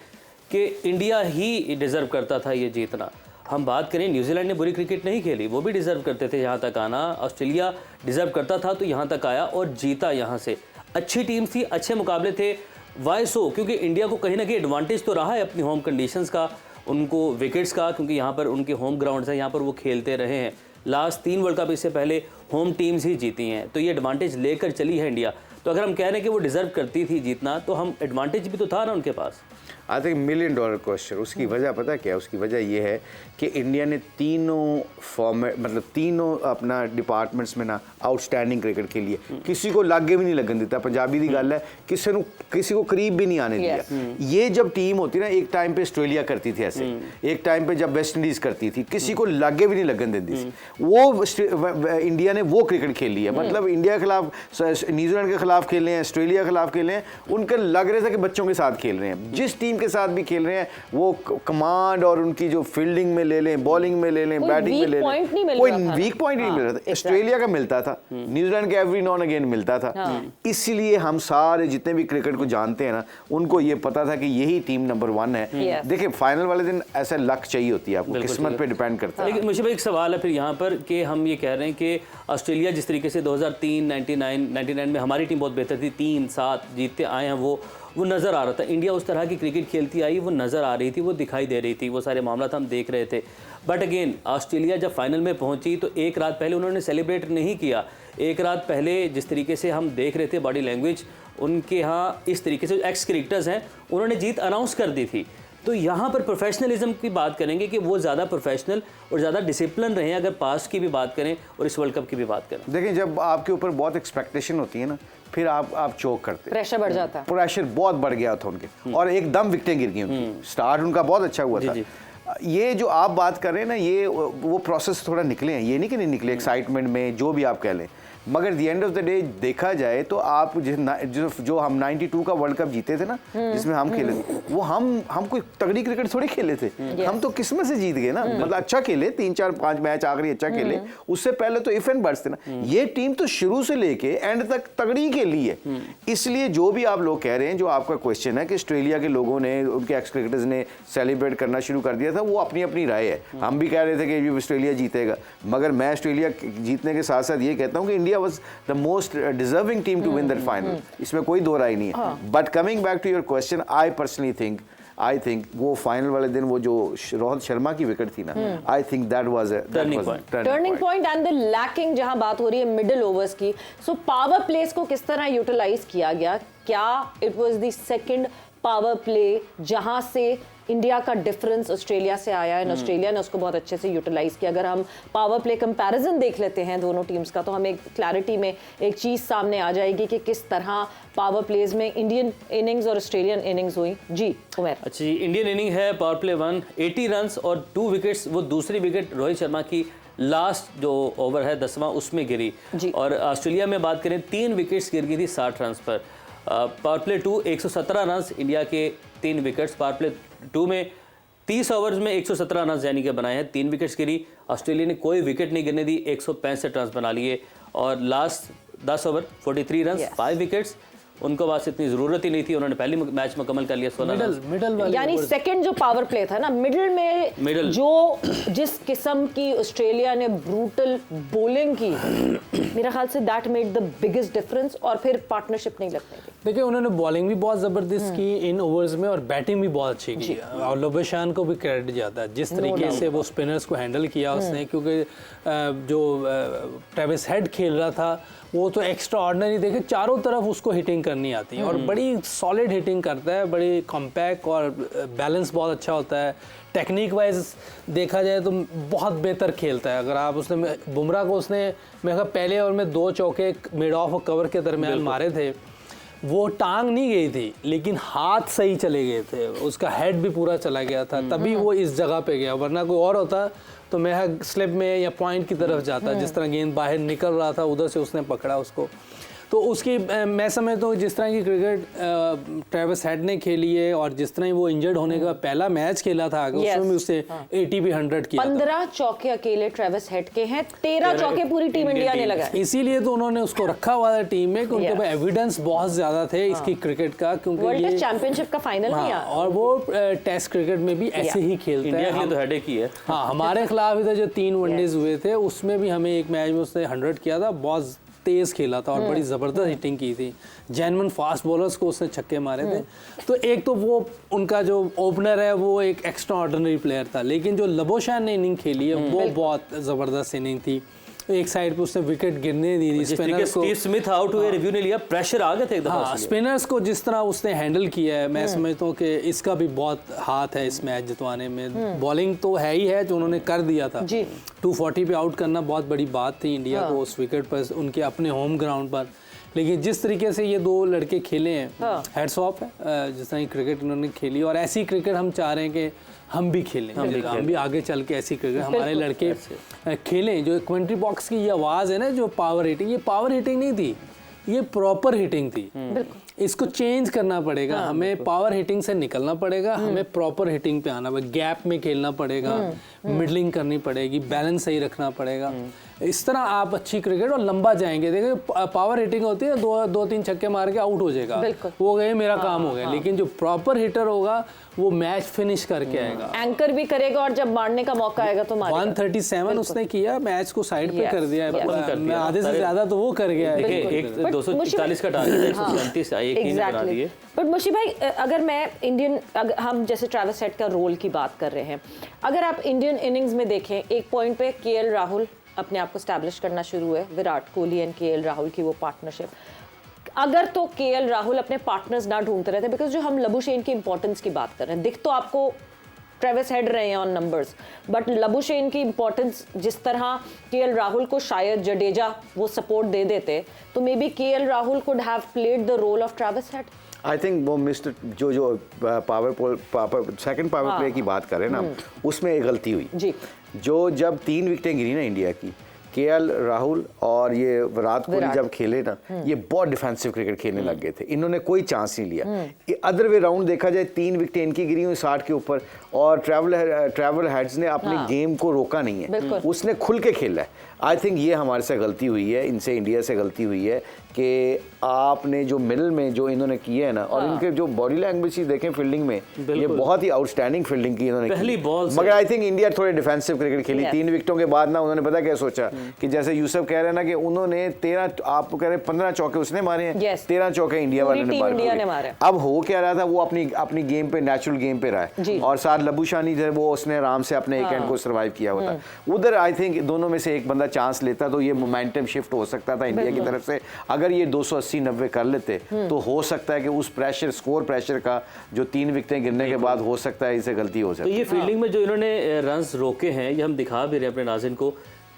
कि इंडिया ही डिजर्व करता था ये जीतना? हम बात करें, न्यूजीलैंड ने बुरी क्रिकेट नहीं खेली, वो भी डिजर्व करते थे यहाँ तक आना। ऑस्ट्रेलिया डिजर्व करता था तो यहाँ तक आया और जीता यहाँ से। अच्छी टीम थी, अच्छे मुकाबले थे। वाई सो? क्योंकि इंडिया को कहीं ना कहीं एडवांटेज तो रहा है अपनी होम कंडीशंस का, उनको विकेट्स का, क्योंकि यहाँ पर उनके होम ग्राउंड्स हैं, यहाँ पर वो खेलते रहे हैं। लास्ट 3 वर्ल्ड कप इससे पहले होम टीम्स ही जीती हैं, तो ये एडवांटेज लेकर चली है इंडिया। तो अगर हम कह रहे हैं कि वो डिजर्व करती थी जीतना, तो हम एडवांटेज भी तो था ना उनके पास। I think $1 million question. उसकी वजह पता क्या है? उसकी वजह ये है कि इंडिया ने तीनों फॉर्मेट, मतलब तीनों अपना डिपार्टमेंट्स में ना आउटस्टैंडिंग क्रिकेट खेली है। किसी को लागे भी नहीं लगन देता, पंजाबी की गल है, किसी को करीब भी नहीं आने दिया। ये जब टीम होती ना, एक टाइम पे ऑस्ट्रेलिया करती थी ऐसे, एक टाइम पे जब वेस्ट इंडीज करती थी, किसी को लागे भी नहीं लगन देती। वो इंडिया ने वो क्रिकेट खेली है, मतलब इंडिया के खिलाफ, न्यूजीलैंड के खिलाफ खेले हैं, ऑस्ट्रेलिया के खिलाफ खेले हैं, उनके लग रहे थे कि बच्चों के साथ खेल रहे हैं। जिस टीम के साथ भी खेल रहे हैं वो कमांड और उनकी जो फील्डिंग में ले लें, बॉलिंग में ले लें, बैटिंग में ले लें, कोई वीक पॉइंट नहीं मिल रहा था। ऑस्ट्रेलिया का मिलता था, न्यूजीलैंड के एवरी नॉन अगेन मिलता था। इसलिए हम सारे जितने भी क्रिकेट को जानते हैं ना, उनको ये पता था कि यही टीम नंबर 1 है। देखिए फाइनल वाले दिन ऐसा लक चाहिए होती है आपको, किस्मत पे डिपेंड करता है। लेकिन मुझे एक सवाल है फिर यहाँ पर कि हम ये कह रहे हैं कि ऑस्ट्रेलिया जिस तरीके से 2003, 99 में हमारी टीम बहुत बेहतर थी, 3-7 जीतते आए हैं, वो नज़र आ रहा था। इंडिया उस तरह की क्रिकेट खेलती आई, वो नज़र आ रही थी, वो दिखाई दे रही थी, वो सारे मामला हम देख रहे थे। बट अगेन ऑस्ट्रेलिया जब फाइनल में पहुंची तो एक रात पहले उन्होंने सेलिब्रेट नहीं किया। एक रात पहले जिस तरीके से हम देख रहे थे बॉडी लैंग्वेज उनके यहाँ, इस तरीके से एक्स क्रिकेटर्स हैं, उन्होंने जीत अनाउंस कर दी थी। तो यहाँ पर प्रोफेशनलिज्म की बात करेंगे कि वो ज़्यादा प्रोफेशनल और ज़्यादा डिसिप्लिन रहे हैं, अगर पास्ट की भी बात करें और इस वर्ल्ड कप की भी बात करें। देखिए जब आपके ऊपर बहुत एक्सपेक्टेशन होती है ना, फिर आप चोक करते, प्रेशर बढ़ जाता है। प्रेशर बहुत बढ़ गया था उनके, और एकदम विकेटें गिर गई उनकी। स्टार्ट उनका बहुत अच्छा हुआ था। ये जो आप बात कर रहे हैं ना, ये वो प्रोसेस थोड़ा निकले हैं, ये नहीं कि नहीं निकले, एक्साइटमेंट में जो भी आप कह लें, मगर दी एंड ऑफ द डे देखा जाए तो आप जो हम 92 का वर्ल्ड कप जीते थे ना, जिसमें हम खेले थे, वो हम कोई तगड़ी क्रिकेट थोड़ी खेले थे। हम तो किस्मत से जीत गए ना, मतलब अच्छा खेले, 3-4-5 मैच आखिरी अच्छा खेले, उससे पहले तो इफ एंड बट्स थे ना। ये टीम तो शुरू से लेके एंड तक तगड़ी खेली है। इसलिए जो भी आप लोग कह रहे हैं, जो आपका क्वेश्चन है कि ऑस्ट्रेलिया के लोगों ने, उनके एक्स क्रिकेटर्स ने सेलिब्रेट करना शुरू कर दिया था, वो अपनी अपनी राय है। हम भी कह रहे थे कि ऑस्ट्रेलिया जीतेगा, मगर मैं ऑस्ट्रेलिया जीतने के साथ साथ ये कहता हूँ कि India was the most deserving team to win that final. इसमें कोई दो राय नहीं है। But coming back to your question, I personally think वो फाइनल वाले दिन वो जो रोहित शर्मा की विकेट थी ना, I think that was a turning point and the lacking, जहां बात हो रही है मिडिल ओवर्स की। सो पावर प्लेस को किस तरह यूटिलाइज किया गया? क्या it was the second power play जहां से इंडिया का डिफरेंस ऑस्ट्रेलिया से आया है, ऑस्ट्रेलिया ने उसको बहुत अच्छे से यूटिलाइज किया? अगर हम पावर प्ले कंपैरिजन देख लेते हैं दोनों टीम्स का, तो हमें क्लैरिटी में एक चीज सामने आ जाएगी कि किस तरह पावर प्लेज में इंडियन इनिंग्स और ऑस्ट्रेलियन इनिंग्स हुई। जी उमर। अच्छा जी, इंडियन इनिंग है पावर प्ले 1, 80 रन्स और 2 विकेट्स। वो दूसरी विकेट रोहित शर्मा की लास्ट जो ओवर है 10वां, उसमें गिरी। और ऑस्ट्रेलिया में बात करें 3 विकेट्स गिर गई थी 60 रन्स पर। पावर प्ले 2 117 रन्स, इंडिया के 3 विकेट्स। पावर प्ले 2 में 30 ओवर्स में 117 रन्स यानी कि बनाए हैं, 3 विकेट्स गिरी। ऑस्ट्रेलिया ने कोई विकेट नहीं गिरने दी, 165 रन्स बना लिए। और लास्ट 10 ओवर 43 रन्स, 5 विकेट्स। उनको बस इतनी जरूरत ही नहीं थी, उन्होंने पहली मैच मुकम्मल कर लिया 16 मिडल यानी सेकंड जो पावर प्ले था ना, मिडल में जो जिस किस्म की ऑस्ट्रेलिया ने ब्रूटल बॉलिंग की, मेरा ख्याल say that made the biggest difference. और फिर पार्टनरशिप नहीं लगने दी। देखिए उन्होंने बॉलिंग भी बहुत ज़बरदस्त की इन ओवर्स में, और बैटिंग भी बहुत अच्छी की। और लोबेशान को भी क्रेडिट जाता है जिस तरीके से वो स्पिनर्स को हैंडल किया उसने, क्योंकि जो ट्रेविस हेड खेल रहा था वो तो एक्स्ट्रा ऑर्डिनरी, देखे चारों तरफ उसको हिटिंग करनी आती है और बड़ी सॉलिड हिटिंग करता है, बड़ी कॉम्पैक्ट और बैलेंस बहुत अच्छा होता है। टेक्निक वाइज देखा जाए तो बहुत बेहतर खेलता है। अगर आप उसने बुमराह को उसने, मैं कहा पहले ओवर में 2 चौके मिड ऑफ और कवर के दरमियान मारे थे, वो टांग नहीं गई थी लेकिन हाथ सही चले गए थे, उसका हेड भी पूरा चला गया था, तभी वो इस जगह पे गया, वरना कोई और होता तो मैं स्लिप में या पॉइंट की तरफ जाता। जिस तरह गेंद बाहर निकल रहा था उधर से उसने पकड़ा उसको, तो उसकी मैं समझता हूँ जिस तरह की क्रिकेट ट्रेविस हेड ने खेली है और जिस तरह वो इंजर्ड होने का पहला मैच खेला था आगे, उसमें भी उससे 80 पे 100 किया 15 चौके अकेले ट्रेविस हेड के हैं, 13 चौके पूरी टीम इंडिया ने लगाए। इसीलिए तो उन्होंने उसको रखा हुआ था टीम में कि उनके पास एविडेंस बहुत ज्यादा थे इसकी क्रिकेट का, क्योंकि वर्ल्ड ये टेस्ट चैंपियनशिप का फाइनल नहीं आया और वो टेस्ट क्रिकेट में भी ऐसे ही खेलता इंडिया है। के लिए तो हेडेक ही है। हाँ, हमारे खिलाफ इधर जो 3 वनडेज हुए थे उसमें भी हमें एक मैच में उसने 100 किया था, बहुत तेज खेला था और बड़ी ज़बरदस्त हिटिंग की थी, जेन्युइन फास्ट बॉलर्स को उसने छक्के मारे थे। तो एक तो वो उनका जो ओपनर है वो एक एक्स्ट्रा ऑर्डिनरी प्लेयर था, लेकिन जो लबोशान ने इनिंग खेली है वो बहुत ज़बरदस्त इनिंग थी। एक साइड पे उसने विकेट गिरने दी थी, स्पिनर्स को स्टीव स्मिथ आउट हुए, रिव्यू ने लिया, प्रेशर आ गया था एकदम। हाँ, स्पिनर्स को जिस तरह उसने हैंडल किया है, मैं समझता हूँ कि इसका भी बहुत हाथ है इस मैच जितवाने में। बॉलिंग तो है ही है जो उन्होंने कर दिया था, 240 पे आउट करना बहुत बड़ी बात थी इंडिया को उस विकेट पर, उनके अपने होम ग्राउंड पर। लेकिन जिस तरीके से ये 2 लड़के खेले हैं, हेड्स ऑफ है जिस तरह की क्रिकेट इन्होंने खेली, और ऐसी क्रिकेट हम चाह रहे हैं कि हम भी खेलें, हम भी आगे चल के ऐसी क्रिकेट हमारे लड़के खेलें। जो कमेंट्री बॉक्स की ये आवाज़ है ना, जो पावर हिटिंग, ये पावर हिटिंग नहीं थी, ये प्रॉपर हिटिंग थी। इसको चेंज करना पड़ेगा, हमें पावर हिटिंग से निकलना पड़ेगा, हमें प्रॉपर हिटिंग पे आना पड़ेगा, गैप में खेलना पड़ेगा, मिडलिंग करनी पड़ेगी, बैलेंस सही रखना पड़ेगा। इस तरह आप अच्छी क्रिकेट और लंबा जाएंगे। देखिए पावर हिटिंग होती है, 2-3 छक्के मार के आउट हो जाएगा, वो गए मेरा काम हो गया। लेकिन जो प्रॉपर हिटर होगा वो मैच फिनिश करके आएगा, एंकर भी करेगा और जब मारने का मौका आएगा तो मारेगा। 137 उसने किया, मैच को साइड पे कर दिया है, मैं आधे से ज्यादा तो वो कर गया है। देखिए एक 240 का टारगेट है, 137 एक ही ने बना दिए। बट मुशी भाई, अगर मैं इंडियन, हम जैसे ट्रेविस हेड का रोल की बात कर रहे हैं, अगर आप इंडियन इनिंग्स में देखें, एक पॉइंट पे केएल राहुल अपने आप को स्टैब्लिश करना शुरू हुए, विराट कोहली एंड केएल राहुल की वो पार्टनरशिप। अगर तो केएल राहुल अपने पार्टनर्स ना ढूंढते रहते, बिकॉज जो हम लबुशेन की इंपॉर्टेंस की बात कर रहे हैं, दिख तो आपको ट्रेविस हेड रहे हैं ऑन नंबर्स, बट लबुशेन की इंपॉर्टेंस जिस तरह केएल राहुल को शायद जडेजा वो सपोर्ट दे देते, तो maybe KL Rahul could have played the role of Travis Head. I think वो मिस्टर जो सेकंड पावर प्ले की बात करें ना, उसमें एक गलती हुई जी। जो जब 3 विकेटें गिरी ना इंडिया की, केएल राहुल और ये विराट कोहली जब खेले ना, ये बहुत डिफेंसिव क्रिकेट खेलने लग गए थे, इन्होंने कोई चांस नहीं लिया। अदर वे राउंड देखा जाए, 3 विकेटें इनकी गिरी हुई 60 के ऊपर, और ट्रैवल हेड्स ने अपने गेम को रोका नहीं है, उसने खुल के खेला है। आई थिंक ये हमारे से गलती हुई है, इनसे इंडिया से गलती हुई है कि आपने जो मिडल में जो इन्होंने किए है ना, और इनके जो बॉडी लैंग्वेज ही देखें फील्डिंग में, ये बहुत ही आउटस्टैंडिंग फील्डिंग की इन्होंने पहली बॉल से। मगर आई थिंक इंडिया थोड़े डिफेंसिव क्रिकेट खेली। 3 विकेटों के बाद ना उन्होंने पता क्या सोचा कि जैसे यूसुफ कह रहे हैं ना कि उन्होंने 13, आप कह रहे 15 चौके उसने मारे हैं, 13 चौके इंडिया वाले ने मारे। अब हो क्या रहा था, वो अपनी गेम पे, नेचुरल गेम पे रहा है, और साथ लबुशानी जो है वो उसने आराम से अपने एक एंड को सर्वाइव किया हुआ था। उधर आई थिंक दोनों में से एक बंदा चांस लेता तो ये मोमेंटम शिफ्ट हो सकता था इंडिया की तरफ से। अगर ये 280-90 कर लेते तो हो सकता है कि उस प्रेशर, स्कोर प्रेशर का, जो 3 विकेटें गिरने के बाद हो सकता है इसे गलती हो सकती है। तो ये फील्डिंग में जो इन्होंने रन्स रोके हैं, ये हम दिखा भी रहे हैं अपने नाज़रीन को।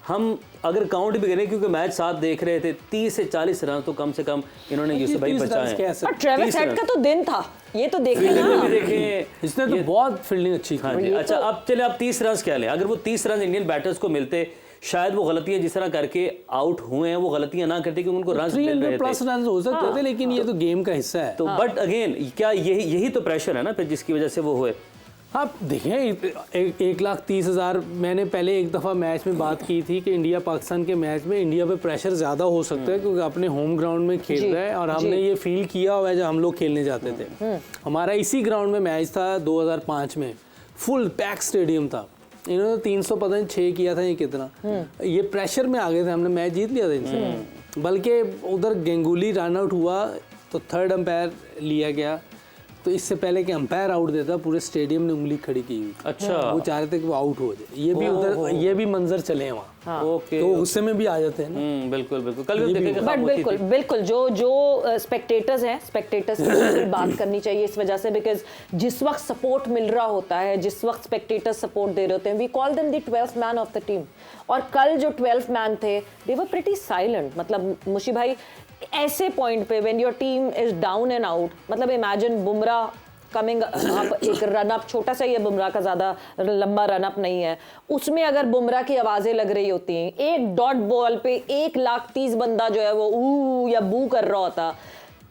हम अगर काउंट भी करें, क्योंकि मैच साथ देख रहे थे, 30 से 40 रन तो कम से कम इन्होंने यूसुफ भाई बचाए हैं। और ट्रेविस हेड का तो दिन था, ये तो देखें ना, देखें इसने तो बहुत फील्डिंग अच्छी की। हाँ जी। अच्छा, अब चले आप 30 रन क्या लें, अगर वो 30 रन इंडियन बैटर्स को मिलते, शायद वो गलतियां जिस तरह करके आउट हुए हैं वो गलतियां ना करते, क्योंकि उनको रन मिल रहे थे, प्लस रन हो सकते थे, लेकिन ये तो गेम का हिस्सा है। तो बट अगेन क्या यही तो प्रेशर है ना फिर, जिसकी वजह से वो हुए। आप देखें 1,30,000, मैंने पहले एक दफ़ा मैच में बात की थी कि इंडिया पाकिस्तान के मैच में इंडिया पे प्रेशर ज़्यादा हो सकता है, क्योंकि अपने होम ग्राउंड में खेल रहा है, और हमने ये फील किया हुआ है जब हम लोग खेलने जाते थे। हमारा इसी ग्राउंड में मैच था 2005 में, फुल पैक स्टेडियम था, इन्होंने 300 पता नहीं 6 किया था, ये कितना, ये प्रेशर में आ गए थे, हमने मैच जीत लिया था इनसे। बल्कि उधर गंगुली रन आउट हुआ तो 3rd अंपायर लिया गया, तो इससे पहले कि अंपायर आउट देता पूरे स्टेडियम ने उंगली खड़ी की हुई। अच्छा, वो चाह रहे थे कि वो आउट हो जाए। ये भी उधर, ये भी मंजर चले हैं वहाँ। ओके तो गुस्से में भी आ जाते हैं ना। बिल्कुल बिल्कुल, कल भी देखेंगे बट बिल्कुल बिल्कुल जो स्पेक्टेटर्स हैं, स्पेक्टेटर्स की बात करनी चाहिए इस वजह से, बिकॉज जिस वक्त सपोर्ट मिल रहा होता है, जिस वक्त स्पेक्टेटर्स सपोर्ट दे रहे होते हैं, we call them the 12th man of the team. और कल जो 12th मैन थे, दे वर प्रिटी साइलेंट। मतलब मुशी भाई ऐसे पॉइंट पे when your team is down and out, मतलब इमेजिन बुमराह कमिंग अप, एक रन अप छोटा सा ही है बुमराह का, ज़्यादा लंबा रन अप नहीं है, उसमें अगर बुमराह की आवाज़ें लग रही होती हैं, एक डॉट बॉल पे 1,30,000 बंदा जो है वो ऊ या बू कर रहा होता,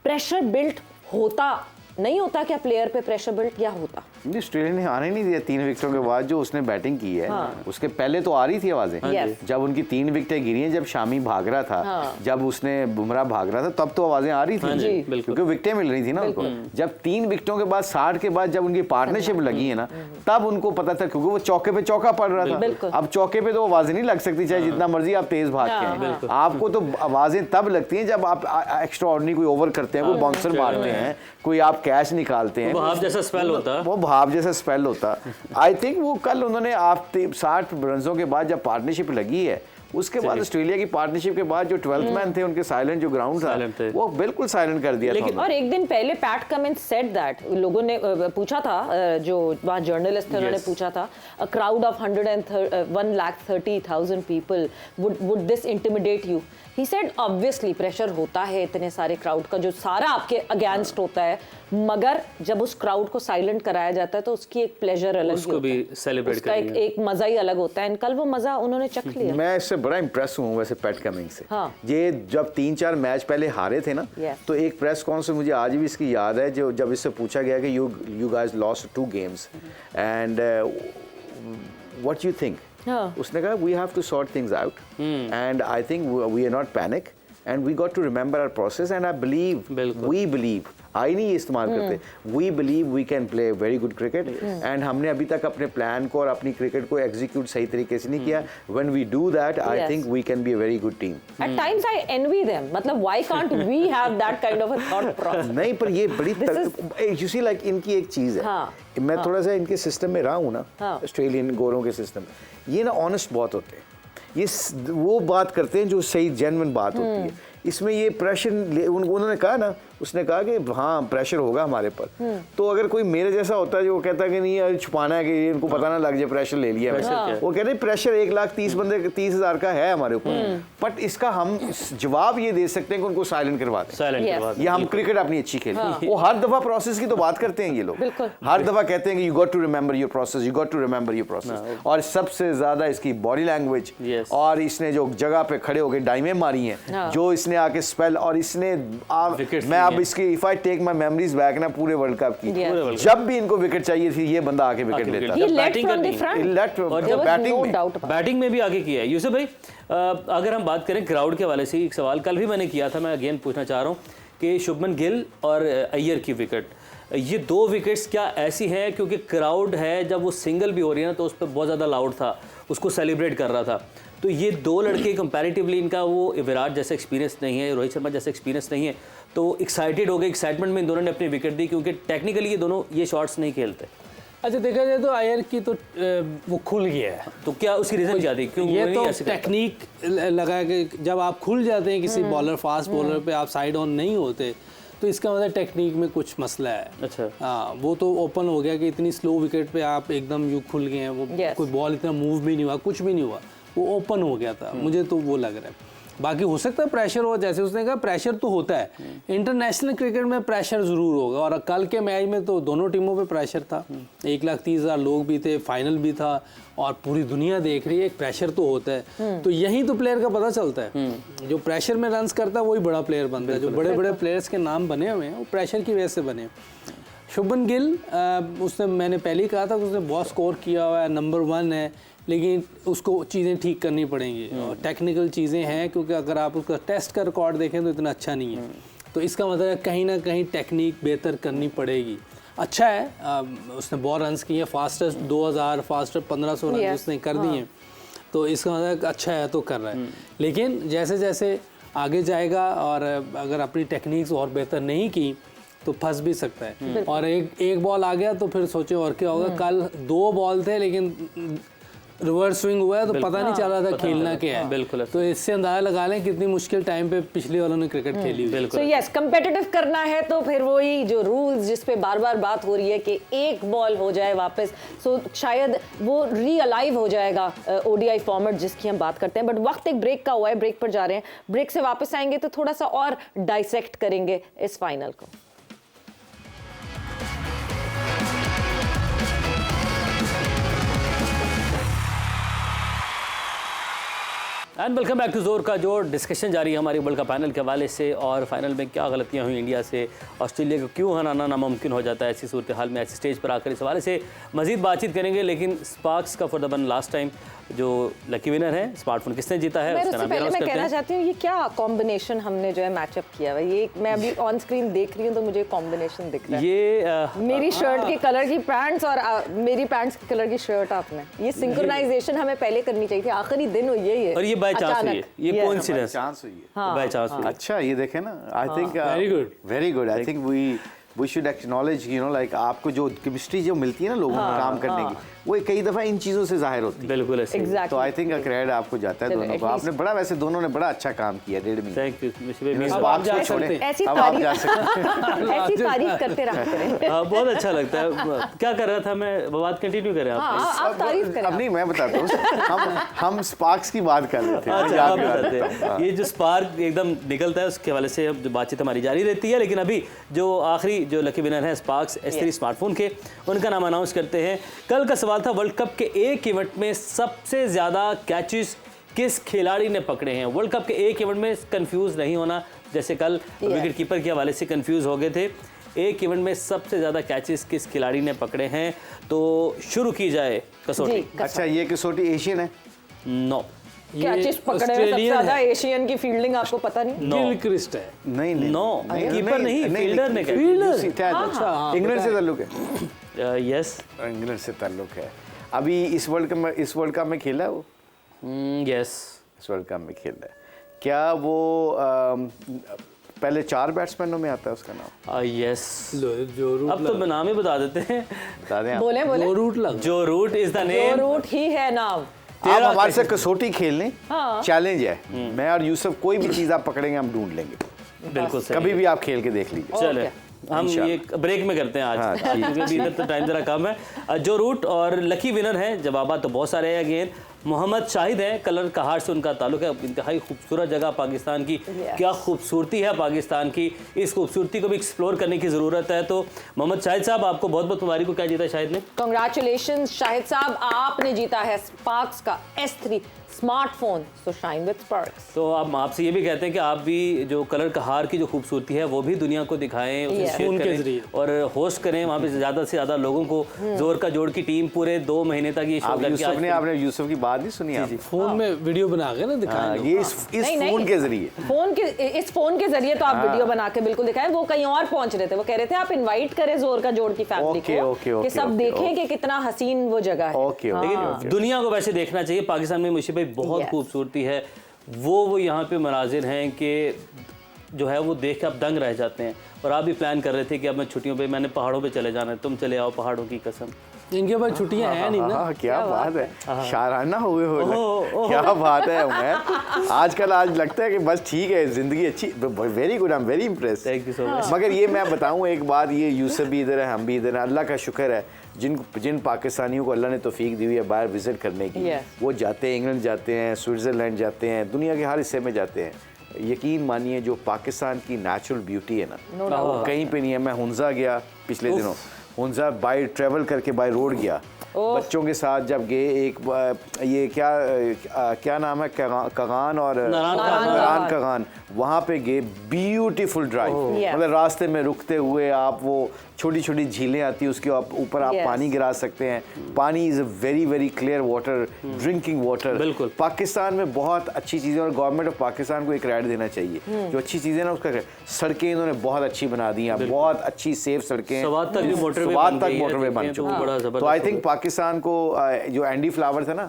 प्रेशर बिल्ट होता नहीं होता क्या प्लेयर पे प्रेशर बिल्ट क्या होता? ऑस्ट्रेलिया ने आने नहीं दिया 3 विकेटों के बाद जो उसने बैटिंग की है। उसके पहले तो आ रही थी आवाजें। Yes. जब उनकी 3 विकेटें गिरी हैं, जब शामी भाग रहा था, जब उसने बुमराह भाग रहा था, तब तो आवाजें आ रही थी, क्योंकि विकेटें मिल रही थी ना उनको। जब 3 विकेटों के बाद 60 के बाद जब उनकी पार्टनरशिप लगी है ना, तब उनको पता था, क्योंकि वो चौके पे चौका पड़ रहा था। अब चौके पे तो आवाजें नहीं लग सकती, चाहे जितना मर्जी आप तेज भाग के हैं। आपको तो आवाजें तब लगती हैं जब आप एक्स्ट्रा ऑर्डिनरी कोई ओवर करते हैं, कोई बाउंसर मारते हैं, कोई आप कैच निकालते हैं, वो भाप जैसा स्पेल होता, वो भाप जैसा स्पेल होता। आई थिंक वो कल उन्होंने आप 60 रनों के बाद जब पार्टनरशिप लगी है, उसके बाद ऑस्ट्रेलिया की पार्टनरशिप के बाद जो 12th मैन थे उनके साइलेंट जो ग्राउंड था वो बिल्कुल साइलेंट कर दिया था। और एक दिन पहले पैट कमिंस सेड दैट, लोगों ने पूछा था, जो वहाँ जर्नलिस्ट थे उन्होंने पूछा था, a crowd of 1,30,000 people would this intimidate you? He said obviously pressure होता है इतने सारे क्राउड का, जो सारा आपके अगेंस्ट होता है, मगर जब उस क्राउड को साइलेंट कराया जाता है तो उसकी एक प्लेजर अलग उसको भी सेलिब्रेट उसका एक मजा ही अलग होता है। कल वो मजा उन्होंने चख लिया। मैं इससे बड़ा इंप्रेस हूँ वैसे पैट कमिंस से। हाँ। ये जब 3-4 मैच पहले हारे थे ना, तो एक प्रेस कॉन्फ्रेंस मुझे आज भी इसकी याद है, जो जब इससे पूछा गया कि you guys lost 2 games and what you think, उसने कहा we have to sort things out and I think we are not panic and we got to remember our process and I believe, we believe, I नहीं इस्तेमाल करते, we believe we can play very good cricket and हमने अभी तक अपने plan को और अपनी क्रिकेट को एग्जीक्यूट सही तरीके से नहीं किया। When we do that I think we can be a very good team. At times I envy them, मतलब why can't we have that kind of a thought process? नहीं, पर ये बड़ी यू सी लाइक इनकी एक चीज़ है। मैं थोड़ा सा इनके सिस्टम में रहा हूँ ना, ऑस्ट्रेलियन गोरों के सिस्टम में, ये ना ऑनेस्ट बहुत होते हैं, ये वो बात करते हैं जो सही जेन्युइन बात होती है। इसमें ये प्रेशर उन्होंने कहा ना, उसने कहा कि हाँ प्रेशर होगा हमारे पर, तो अगर कोई मेरे जैसा होता है जो कहता है कि नहीं यार छुपाना है कि इनको पता ना लग जाए, प्रेशर ले लिया है, वो कह रहे प्रेशर 1,30,000 का है हमारे ऊपर, बट इसका हम जवाब ये दे सकते हैं कि उनको साइलेंट करवा दें, या हम क्रिकेट अपनी अच्छी खेलें। वो हर दफा प्रोसेस की तो बात करते हैं ये लोग, हर दफा कहते हैं कि you got to remember your process, you got to remember your process. और सबसे ज्यादा इसकी बॉडी लैंग्वेज, और इसने जो जगह पे खड़े होकर डाइमें मारी हैं, जो इसने आके स्पेल, और इसने मैं अब इसकी if I take my memories back ना, पूरे वर्ल्ड कप की जब भी इनको विकेट चाहिए थी ये बंदा आके विकेट लेता था। बैटिंग में भी आगे किया है। यूसुफ भाई, अगर हम बात करें क्राउड के हवाले से, एक सवाल कल भी मैंने किया था, मैं अगेन पूछना चाह रहा हूँ कि शुभमन गिल और अय्यर की विकेट, ये 2 विकेट्स क्या ऐसी हैं, क्योंकि क्राउड है जब वो सिंगल भी हो रही है ना तो उस पर बहुत ज़्यादा लाउड था, उसको सेलिब्रेट कर रहा था, तो ये 2 लड़के कंपैरेटिवली इनका वो विराट जैसा एक्सपीरियंस नहीं है, रोहित शर्मा जैसा एक्सपीरियंस नहीं है, तो एक्साइटेड हो गए, एक्साइटमेंट में इन दोनों ने अपनी विकेट दी, क्योंकि टेक्निकली ये दोनों ये शॉट्स नहीं खेलते। अच्छा, देखा जाए तो अय्यर की तो वो खुल गया है, तो क्या उसकी रीज़न क्या थी? क्यों ये तो टेक्निक लगा कि जब आप खुल जाते हैं किसी बॉलर, फास्ट बॉलर पे आप साइड ऑन नहीं होते, तो इसका मतलब टेक्निक में कुछ मसला है। अच्छा, हाँ, वो तो ओपन हो गया कि इतनी स्लो विकेट पे आप एकदम यू खुल गए हैं, वो कोई बॉल इतना मूव भी नहीं हुआ, कुछ भी नहीं हुआ, वो ओपन हो गया था, मुझे तो वो लग रहा है। बाकी हो सकता है प्रेशर हो, जैसे उसने कहा प्रेशर तो होता है, इंटरनेशनल क्रिकेट में प्रेशर ज़रूर होगा, और कल के मैच में तो दोनों टीमों पे प्रेशर था, 1,30,000 लोग भी थे, फाइनल भी था, और पूरी दुनिया देख रही है, एक प्रेशर तो होता है। तो यही तो प्लेयर का पता चलता है, जो प्रेशर में रन्स करता है वही बड़ा प्लेयर बनता है। जो बड़े बड़े प्लेयर्स के नाम बने हुए हैं वो प्रेशर की वजह से बने। शुभमन गिल, उसने, मैंने पहले ही कहा था कि उसने बहुत स्कोर किया हुआ है, नंबर 1 है, लेकिन उसको चीज़ें ठीक करनी पड़ेंगी, और टेक्निकल चीज़ें हैं, क्योंकि अगर आप उसका टेस्ट का रिकॉर्ड देखें तो इतना अच्छा नहीं है, तो इसका मतलब है कहीं ना कहीं टेक्निक बेहतर करनी पड़ेगी। अच्छा है, उसने बहुत रन्स किए, फास्टेस्ट 2,000, फास्टेस्ट 1,500 रन उसने कर दिए, तो इसका मतलब अच्छा है तो कर रहा है। लेकिन जैसे जैसे आगे जाएगा और अगर अपनी टेक्निक्स और बेहतर नहीं की तो फंस भी सकता है, और एक बॉल आ गया तो फिर सोचे और क्या होगा। कल 2 बॉल थे लेकिन रिवर्स स्विंग हुआ है तो पता नहीं चल रहा था खेलना क्या है। बिल्कुल। तो इससे अंदाजा लगा लें कितनी मुश्किल टाइम पे पिछले वालों ने क्रिकेट खेली हुई है। सो यस, कंपेटिटिव करना है तो फिर वही जो रूल्स जिस पे बार बार बात हो रही है कि एक बॉल हो जाए वापस, सो शायद वो रीअलाइव हो जाएगा ओडीआई फॉर्मेट जिसकी हम बात करते हैं। बट वक्त एक ब्रेक का हुआ है, ब्रेक पर जा रहे हैं, ब्रेक से वापस आएंगे तो थोड़ा सा और डाइसेक्ट करेंगे इस फाइनल को। एंड वेलकम बैक टू जोर का जोर। डिस्कशन जारी है हमारी वर्ल्ड कप फाइनल के हवाले से, और फाइनल में क्या गलतियां हुई इंडिया से, ऑस्ट्रेलिया को क्यों हराना नामुमकिन हो जाता है ऐसी सूरत हाल में, ऐसी स्टेज पर आकर इस हवाले से मजीद बातचीत करेंगे। लेकिन स्पार्क्स का for the one last time जो लकी विनर है, स्मार्टफोन किसने जीता है मैं उसका उससे नाम पहले अनाउंस मैं करते कहना हैं। चाहती हूँ ये क्या कॉम्बिनेशन हमने जो है मैचअप किया है, ये मैं अभी ऑन स्क्रीन देख रही हूँ तो मुझे कॉम्बिनेशन दिख रहा है। ये मेरी शर्ट के कलर की पैंट्स और मेरी पैंट्स के कलर की शर्ट आपने, ये सिंक्रोनाइजेशन हमें पहले करनी चाहिए थी, आखिरी दिन हुई है ये, और ये बाय चांस हुई है, ये Yes. कोइंसिडेंस चांस हुई है। बाय चांस हुई है। अच्छा, ये देखें ना, I think Very good. Very good. I think we should acknowledge, you know, like आपको जो केमिस्ट्री जो मिलती है ना लोगों को काम करने की, वो कई दफ़ा इन चीज़ों से जाहिर होती है। बिल्कुल ऐसे। Exactly. तो आई थिंक क्रेडिट आपको जाता है चलो, दोनों को। at least- आपने बड़ा, वैसे दोनों ने बड़ा अच्छा काम किया 1.5 महीने। थैंक यू मिस्टर भाई। अब आप जा को छोड़ें, सकते हैं। ऐसी अब आप जा तारीफ सकते ऐसी तारीफ करते रहा करें। बहुत अच्छा लगता है। क्या कर रहा था मैं, बात कंटिन्यू करें आप। हाँ, आप तारीफ करें। अब नहीं, मैं बताता हूँ, हम स्पार्क्स की बात कर रहे थे। मैं अच्छा, याद आप दिला बताते देता हैं। हूँ। ये जो स्पार्क एकदम निकलता है उसके हवाले से अब जो बातचीत हमारी जारी रहती है। लेकिन अभी जो आखिरी जो लकी विनर है स्पार्क्स S3 स्मार्टफोन के, उनका नाम अनाउंस करते हैं। कल का सवाल था वर्ल्ड कप के एक इवेंट में सबसे ज़्यादा कैचेस किस खिलाड़ी ने पकड़े हैं। वर्ल्ड कप के एक इवेंट में कंफ्यूज नहीं होना, जैसे कल विकेट कीपर के हवाले से कंफ्यूज हो गए थे। एक इवेंट में सबसे ज़्यादा कैचेस किस खिलाड़ी ने पकड़े हैं। तो शुरू की जाए कसौटी। जी, अच्छा, ये कसौटी एशियन है? नो कैचेस पकड़े हुए सबसे ऑस्ट्रेलियन ज्यादा है। एशियन की फील्डिंग आपको पता नहीं? नो गिल क्रिस्ट है। नहीं नहीं नो, कीपर नहीं, फील्डर ने कहा। अच्छा, इंग्लैंड से ताल्लुक है? यस इंग्लैंड से ताल्लुक है। अभी इस वर्ल्ड कप में खेला है वो? यस इस वर्ल्ड कप में खेला है। क्या वो पहले 4 बैट्समैनों में आता है उसका नाम? यस। जो रूट अब तो नाम ही बता देते हैं। बता दें आप। बोले बोले जो रूट लग जो रूट इज द जो नेम। रूट ही है नाम। आप हमारे से कसौटी खेल लें, हाँ। चैलेंज है। मैं और यूसुफ कोई भी चीज़ आप पकड़ेंगे हम ढूंढ लेंगे। बिल्कुल सही। कभी भी आप खेल के देख लीजिए। चले हम ये ब्रेक में करते हैं आज, हाँ, क्योंकि अभी इधर तो टाइम जरा कम है। जो रूट और लकी विनर हैं, जवाब तो बहुत सारे हैं। अगेन मोहम्मद शाहिद हैं, कलर कहार से उनका ताल्लुक है। इंतहाई खूबसूरत जगह पाकिस्तान की, क्या खूबसूरती है पाकिस्तान की, इस खूबसूरती को भी एक्सप्लोर करने की ज़रूरत है। तो मोहम्मद शाहिद साहब, आपको बहुत बहुत मुबारक हो। क्या जीता शाहिद ने? कांग्रेचुलेशन शाहिद साहब, आपने जीता है स्पार्क्स का S3 smartphone. So shine with sparks. तो आप आपसे ये भी कहते हैं कि आप भी जो कलर कहार की जो खूबसूरती है वो भी दुनिया को दिखाएं, उसे Yes. शेयर फोन के करें जरिए। और होस्ट करें वहाँ पे ज़्यादा से ज़्यादा लोगों को। जोर का जोड़ की टीम पूरे 2 महीने तक ये शो आप करके यूसुफ ने, आपने यूसुफ की बात नहीं सुनी? आप फोन में वीडियो बना के ना हाँ, दिखाएंगे। ये इस नहीं, फोन के जरिए। इस फोन के जरिए तो आप वीडियो बना के बिल्कुल दिखाएं। वो कहीं और पहुंच रहे थे, वो कह रहे थे आप इनवाइट करें जोर का जोड़ की फैमिली ओके, को ओके, कि ओके, सब ओके, देखें कि कितना हसीन वो जगह है। ओके, ओके, लेकिन ओके। दुनिया को वैसे देखना चाहिए। पाकिस्तान में मुशी भाई बहुत Yes. खूबसूरती है। वो यहाँ पे मनाजिर हैं कि जो है वो देख के आप दंग रह जाते हैं। और आप भी प्लान कर रहे थे कि अब मैं छुट्टियों पे, मैंने पहाड़ों पे चले जाना है, तुम चले आओ पहाड़ों की कसम। इनके पास छुट्टियां हैं नहीं ना। हाँ, क्या बात है, शाराना हुए हो। क्या बात है उमैर, आजकल आज लगता है कि बस ठीक है, जिंदगी अच्छी। Very good, I am very impress. Thank you so much. मगर ये मैं बताऊं एक बात, ये यूसुफ भी इधर है, हम भी इधर हैं। अल्लाह का शुक्र है जिन पाकिस्तानियों को अल्लाह ने तौफीक दी हुई है बाहर विजिट करने की। Yes. वो जाते हैं, इंग्लैंड जाते हैं, स्विट्ज़रलैंड जाते हैं, दुनिया के हर हिस्से में जाते हैं। यकीन मानिए जो पाकिस्तान की नेचुरल ब्यूटी है ना, वो कहीं पे नहीं है। मैं हुंजा गया पिछले दिनों, हुंजा बाय ट्रैवल करके बाय रोड गया बच्चों के साथ जब गए। ये क्या नाम है, कगान और नारान कगान, वहाँ पे गए। ब्यूटीफुल ड्राइव, मतलब रास्ते में रुकते हुए आप वो छोटी छोटी झीलें आती है, उसके ऊपर आप पानी गिरा सकते हैं। पानी is a very very clear water, drinking water. बिल्कुल। पाकिस्तान में बहुत अच्छी चीज़ें, और गवर्नमेंट ऑफ पाकिस्तान को एक क्रेडिट देना चाहिए। जो अच्छी चीज़ें ना, उसका सड़कें इन्होंने बहुत अच्छी बना दी हैं, बहुत अच्छी सेफ सड़कें। स्वात तक भी मोटरवे स्वात बन तक गई है, मोटरवे बन देखें तो चुकी बड़ा है। जबरदस्त तो आई हो थिंक पाकिस्तान को जो एंडी फ्लावर था ना,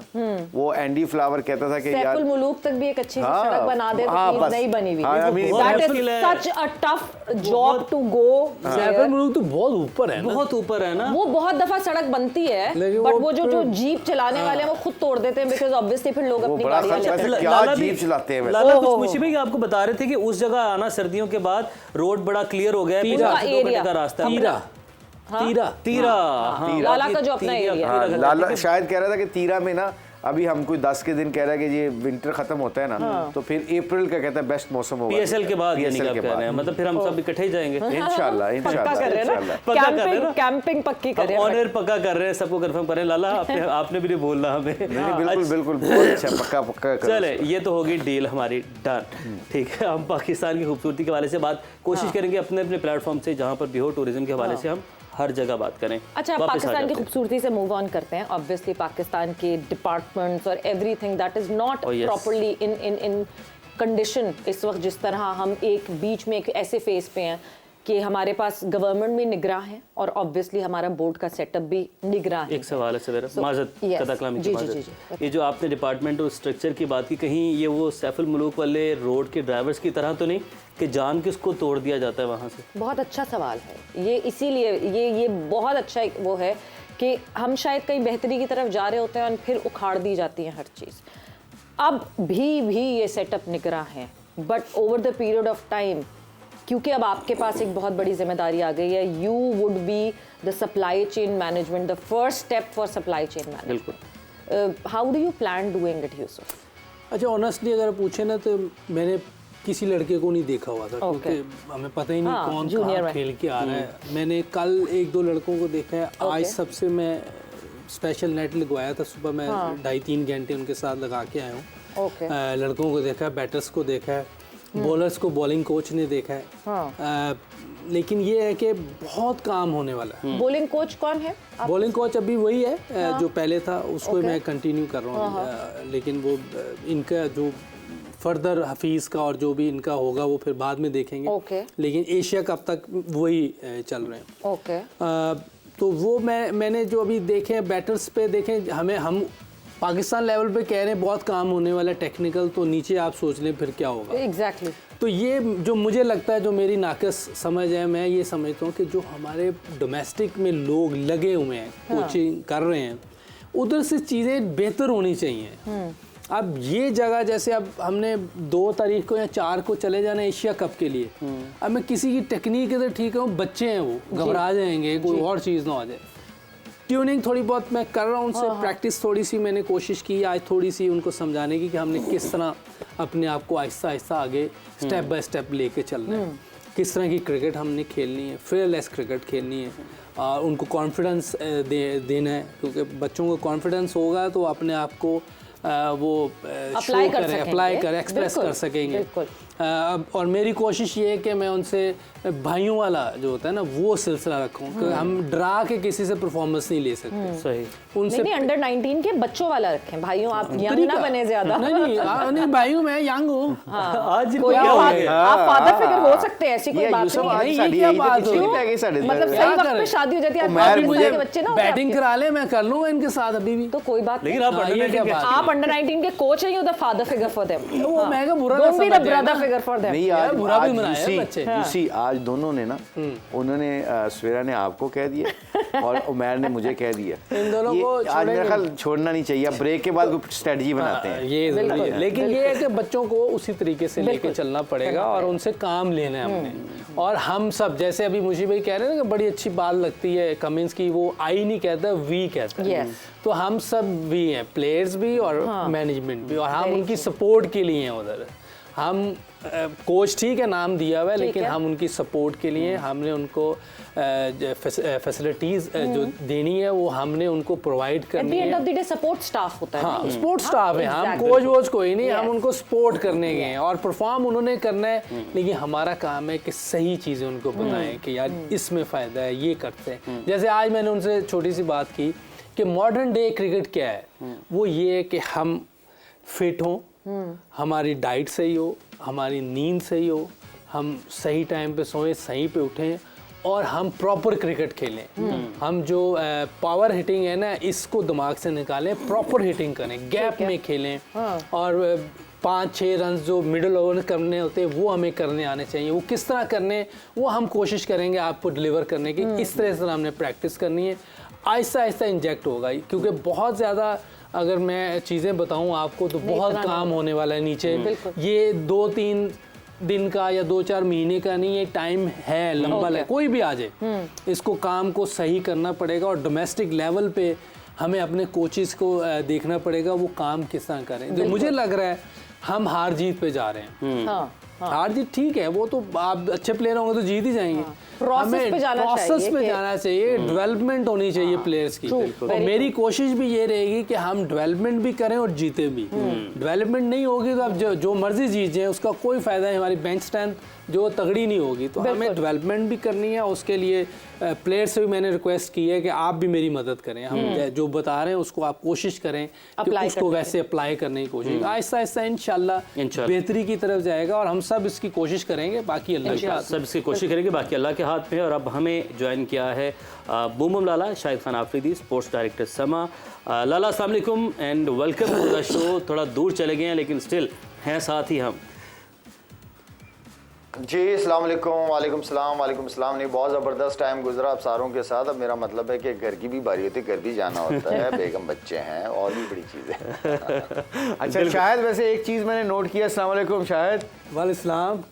वो एंडी फ्लावर कहता था कि यार सैफुल मुलूक तक भी एक अच्छी सी हाँ, सड़क बना दे तो हाँ, प्लीज बस। नहीं बनी हुई। हाँ, I mean, That मुश्किल is है। such a tough job to go Saiful मुल्क तो बहुत ऊपर है ना। बहुत ऊपर है ना। वो बहुत दफा सड़क बनती है लेकिन बट वो वो जो जीप चलाने वाले हैं वो खुद तोड़ देते हैं बिकॉज ऑब्वियसली फिर लोग वो अपनी बड़ा गाड़ियां खतरा लेते है। हैं। क्या लाला भी- जीप चलाते हैं वैसे। लाला कुछ ओहो। मुशी भाई आपको बता रहे थे कि उस जगह आना सर्दियों के बाद रोड बड़ा क्लियर हो गया है, तीरा 2 घंटे area। का रास्ता है। तीरा तीरा तीरा हाँ, लाला का जो अपना एरिया हाँ, लाला शायद कह रहा था कि तीरा में ना अभी हम कोई 10 के दिन कह रहा है कि ये विंटर खत्म होता है ना, तो फिर अप्रैल का कहता है बेस्ट मौसम होगा। पीएसएल के बाद यानी कि PSL आप के कह रहे हैं, बाद मतलब फिर हम सब इकट्ठे ही जाएंगे। इंशाल्लाह पक्का इंशाल्लाह कर रहे हैं ना इंशाल्लाह। पक्का कर रहे हैं ना? कैंपिंग पक्की कर रहे हैं। ऑनर पक्का कर रहे हैं, सबको कंफर्म कर रहे हैं। लाला आपने भी नहीं बोलना हमें। नहीं बिल्कुल बिल्कुल बहुत अच्छा, पक्का पक्का करो। चले, ये तो होगी डील हमारी डन। ठीक है, हम पाकिस्तान की खूबसूरती के हवाले से बात कोशिश करेंगे अपने अपने प्लेटफॉर्म से, जहाँ पर भी हो टूरिज्म के हवाले से हम हर जगह बात करें। अच्छा, वापस आ पाकिस्तान की जाते हैं। खूबसूरती से मूव ऑन करते हैं। ऑब्वियसली पाकिस्तान के डिपार्टमेंट्स और everything that is not Oh, yes. Properly in condition इस वक्त, जिस तरह हम एक बीच में एक ऐसे फेज पे हैं कि हमारे पास गवर्नमेंट भी निगरां है और ऑब्वियसली हमारा बोर्ड का सेटअप भी निगरां है। एक सवाल है सवेरा, माजत yes. कदा कलामी की जी, माजत। जी, जी, ये जो आपने डिपार्टमेंट और स्ट्रक्चर की बात की, कहीं ये वो सैफुल मुलूक वाले रोड के ड्राइवर्स की तरह तो नहीं कि जान के उसको तोड़ दिया जाता है वहाँ से? बहुत अच्छा सवाल है ये, इसीलिए ये बहुत अच्छा एक वो है कि हम शायद कहीं बेहतरी की तरफ जा रहे होते हैं और फिर उखाड़ दी जाती है हर चीज़। अब भी ये सेटअप निगरां है, but over the period of time, क्योंकि अब आपके पास एक बहुत बड़ी जिम्मेदारी आ गई है, you would be the supply chain management, the first step for supply chain management. How do you plan doing it Yusuf? अच्छा, ऑनेस्टली अगर पूछे ना तो मैंने किसी लड़के को नहीं देखा हुआ था, Okay. क्योंकि हमें पता ही नहीं हाँ, कौन junior कहाँ में। खेल के आ रहा है। मैंने कल 1-2 लड़कों को देखा है। आज सबसे मैं स्पेशल नेट लगवाया था, सुबह मैं 2.5-3 घंटे उनके साथ लगा के आया हूँ। ओके। लड़कों को देखा है, बैटर्स को देखा है, बॉलर्स को बॉलिंग कोच ने देखा है। लेकिन ये है कि बहुत काम होने वाला है। बॉलिंग कोच कौन है? बॉलिंग कोच अभी वही है जो पहले था, उसको मैं कंटिन्यू कर रहा हूँ। लेकिन वो इनका जो फर्दर हफीज़ का और जो भी इनका होगा वो फिर बाद में देखेंगे। ओके। लेकिन एशिया कप तक वही चल रहे हैं। ओके। तो वो मैंने जो अभी देखे बैटर्स पे देखे, हम पाकिस्तान लेवल पे कह रहे हैं बहुत काम होने वाला है टेक्निकल, तो नीचे आप सोच लें फिर क्या होगा। एग्जैक्टली। तो ये जो मुझे लगता है, जो मेरी नाकस समझ है, मैं ये समझता हूँ कि जो हमारे डोमेस्टिक में लोग लगे हुए हैं, कोचिंग कर रहे हैं, उधर से चीज़ें बेहतर होनी चाहिए। अब ये जगह जैसे अब हमने 2 तारीख को या 4 को चले जाना एशिया कप के लिए, अब मैं किसी की टेक्निक इधर ठीक है, बच्चे हैं वो घबरा जाएंगे, कोई और चीज़ ना हो जाए। ट्यूनिंग थोड़ी बहुत मैं कर रहा हूँ उनसे, प्रैक्टिस थोड़ी सी मैंने कोशिश की आज थोड़ी सी उनको समझाने की कि हमने किस तरह अपने आप को आहिस्ता आहिस्ता आगे स्टेप बाय स्टेप लेके चलना है, किस तरह की क्रिकेट हमने खेलनी है, फेयरलेस क्रिकेट खेलनी है, और उनको कॉन्फिडेंस देना है, क्योंकि बच्चों को कॉन्फिडेंस होगा तो अपने आप को वो अप्लाई कर सकेंगे, अप्लाई कर एक्सप्रेस कर सकेंगे। बिल्कुल। और मेरी कोशिश ये है कि मैं उनसे भाइयों वाला जो होता है ना वो सिलसिला रखूं कि हम डरा के किसी से परफॉर्मेंस नहीं ले सकते। सही। उनसे नहीं, अंडर 19 के बच्चों वाला रखें। भाइयों आप यंग ना बने ज्यादा। नहीं भाइयों मैं यंग हूँ। आज कोई क्या हो गया? आप फादर फिगर हो सकते हैं, ऐसी कोई बात यूसुफ नहीं आज है। ये साड़ी क्या यही तो बात पिछली हो? पै गई साढ़े मतलब दस। सही वक्त करें? पे शादी हो जाती है, मैं- आज मुझे के बच्चे ना होते हैं बैटिंग आपके। करा ले, मैं कर लूँगा इनके साथ अभी भी। तो कोई बात लेकिन नहीं। आप हाँ, अंडर ये क्या 19 के बात आप अंडर 19 के कोच हैं, you the father figure for them. वो मैं क्या बुरा ना डोंट बी द समझ जाए ब्रदर ना। Figure for them. नहीं यार, बुरा भी आज मनाया है बच्चे। यूसी आज दोनों ने ना, उन्होंने सवेरा ने आपको कह दिया और उमैर ने मुझे कह दिया। इन दोनों ये को आज मेरा छोड़ेंगे। ख्याल छोड़ना नहीं चाहिए, अब ब्रेक के बाद कोई स्ट्रेटजी बनाते हैं। ये जरूरी है। लेकिन ये है कि बच्चों को उसी तरीके से लेके चलना पड़ेगा और उनसे काम लेना है हमने। और हम सब जैसे अभी मुशी भाई कह रहे हैं ना कि बड़ी अच्छी बात लगती है कमिंस की, वो आई नहीं कहता, वी कहता है। Yes. तो हम सब भी हैं, प्लेयर्स भी और मैनेजमेंट भी, और हम Very उनकी सपोर्ट के लिए हैं उधर। हम कोच ठीक है नाम दिया हुआ है, लेकिन है। हम उनकी सपोर्ट के लिए हमने उनको फैसिलिटीज जो देनी है वो हमने उनको प्रोवाइड एट द करनी एंड है। Of the day support staff होता है। हाँ, ना? स्पोर्ट स्टाफ है, हम exactly. कोच वोच कोई नहीं, हम Yes. उनको सपोर्ट करने गए हैं और परफॉर्म उन्होंने करना है। लेकिन हमारा काम है कि सही चीज़ें उनको बताएं कि यार इसमें फ़ायदा है, ये करते हैं। जैसे आज मैंने उनसे छोटी सी बात की कि मॉडर्न डे क्रिकेट क्या है, वो ये है कि हम फिट हों, हमारी डाइट सही हो, हमारी नींद सही हो, हम सही टाइम पे सोएं, सही पे उठें और हम प्रॉपर क्रिकेट खेलें। हम जो पावर हिटिंग है ना, इसको दिमाग से निकालें, प्रॉपर हिटिंग करें, गैप में खेलें। और 5-6 रन जो मिडिल ओवर करने होते हैं वो हमें करने आने चाहिए। वो किस तरह करने, वो हम कोशिश करेंगे आपको डिलीवर करने की। इस तरह से हमने प्रैक्टिस करनी है, आहिस्ता आहिस्ता इंजेक्ट होगा। क्योंकि बहुत ज़्यादा अगर मैं चीज़ें बताऊं आपको तो बहुत काम होने वाला है नीचे। ये 2-3 दिन का या 2-4 महीने का नहीं, ये टाइम है लंबा है, कोई भी आ जाए इसको काम को सही करना पड़ेगा। और डोमेस्टिक लेवल पे हमें अपने कोचेस को देखना पड़ेगा वो काम किस तरह करें। जो मुझे लग रहा है हम हार जीत पे जा रहे हैं। हार जीत ठीक है, वो तो आप अच्छे प्लेयर होंगे तो जीत ही जाएंगे। प्रोसेस पे जाना चाहिए, डेवलपमेंट होनी चाहिए प्लेयर्स की। और मेरी कोशिश भी ये रहेगी कि हम डेवलपमेंट भी करें और जीते भी। डेवलपमेंट नहीं होगी तो अब जो मर्जी जीत जाए उसका कोई फायदा नहीं, हमारी बेंच स्ट्रेंथ जो तगड़ी नहीं होगी। तो हमें डेवलपमेंट भी करनी है। उसके लिए प्लेयर से भी मैंने रिक्वेस्ट की है कि आप भी मेरी मदद करें। हम जो बता रहे हैं उसको आप कोशिश करें कि उसको वैसे अप्लाई करने की कोशिश। आहिस्ता आहिस्ता इंशाल्लाह बेहतरी की तरफ जाएगा और हम सब इसकी कोशिश करेंगे। बाकी अल्लाह के हाथ, सब इसकी कोशिश करेंगे, बाकी अल्लाह के हाथ में। और अब हमें ज्वाइन किया है boom boom Lala, Shahid Khan Afridi, sports director Samaa. Lala अस्सलाम वालेकुम and welcome to the show. थोड़ा दूर चले गए हैं लेकिन स्टिल हैं साथ ही हम। जी अस्सलाम वालेकुम। वालेकुम सलाम। नहीं, बहुत ज़बरदस्त टाइम गुजरा अफसारों के साथ। अब मेरा मतलब है कि घर की भी बारी होती है, घर भी जाना होता है, बेगम बच्चे हैं और भी बड़ी चीज़ें। अच्छा शायद, वैसे एक चीज़ मैंने नोट किया। अस्सलाम वालेकुम शायद। वालेकुम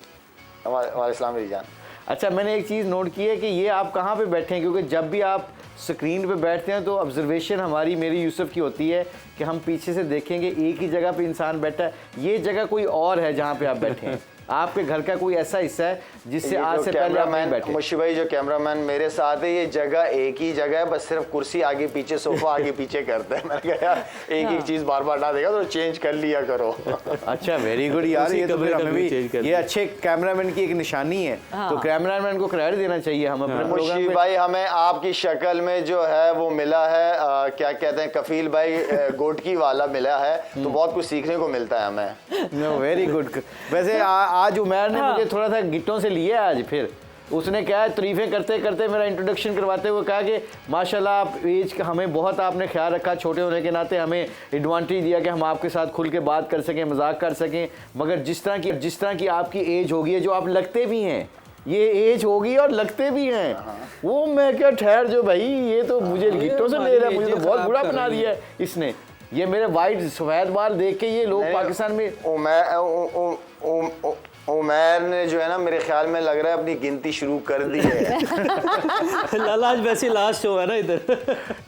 वालेकुम मेरी जान। अच्छा, मैंने एक चीज़ नोट की है कि ये आप कहाँ पे बैठे हैं, क्योंकि जब भी आप स्क्रीन पे बैठते हैं तो ऑब्जर्वेशन हमारी, मेरी यूसुफ की होती है कि हम पीछे से देखेंगे एक ही जगह पे इंसान बैठा है। ये जगह कोई और है जहाँ पे आप बैठे हैं। आपके घर का कोई ऐसा हिस्सा है जिससे आज से पहले आप नहीं बैठे? मुशी भाई जो कैमरामैन मेरे साथ है, ये जगह एक ही जगह है, बस सिर्फ कुर्सी आगे पीछे, सोफा आगे पीछे करते हैं। मैंने कहा यार एक ही चीज बार बार ना देगा तो चेंज कर लिया करो। अच्छा, वेरी गुड यार। ये तो फिर हमें भी, ये अच्छे कैमरामैन की एक निशानी है। तो कैमरामैन को क्रेडिट देना चाहिए हम अपने प्रोग्राम में। मुशी भाई, हमें आपकी शक्ल में जो है वो मिला है, क्या कहते हैं, कफील भाई गोटकी वाला मिला है, तो बहुत कुछ सीखने को मिलता है हमें। No, very good. वैसे आज उमर ने मुझे थोड़ा सा गिट्टों से लिया आज। फिर उसने क्या है, तारीफें करते करते मेरा इंट्रोडक्शन करवाते हुए कहा कि माशाल्लाह आप एज का हमें बहुत आपने ख्याल रखा, छोटे होने के नाते हमें एडवांटेज दिया कि हम आपके साथ खुल के बात कर सकें, मजाक कर सकें। मगर जिस तरह की आपकी एज होगी है, जो आप लगते भी हैं, ये एज होगी और लगते भी हैं, वो मैं क्या ठहर जो भाई, ये तो मुझे गिट्टों से ले रहा है, मुझे तो बहुत बुरा बना दिया है इसने। ये मेरे वाइट सफ़ेद बाल देख के ये लोग पाकिस्तान में उमर ने जो है ना, मेरे ख्याल में लग रहा है अपनी गिनती शुरू कर दी है। लाला आज वैसे लास्ट शो है ना इधर।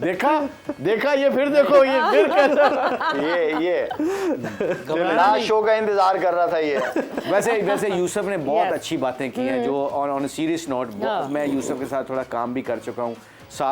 देखा ये फिर देखो, ये फिर कैसा ये लास्ट शो का इंतजार कर रहा था ये। वैसे यूसुफ ने बहुत अच्छी बातें की हैं, जो ऑन सीरियस नोट। मैं यूसुफ के साथ थोड़ा काम भी कर चुका हूँ,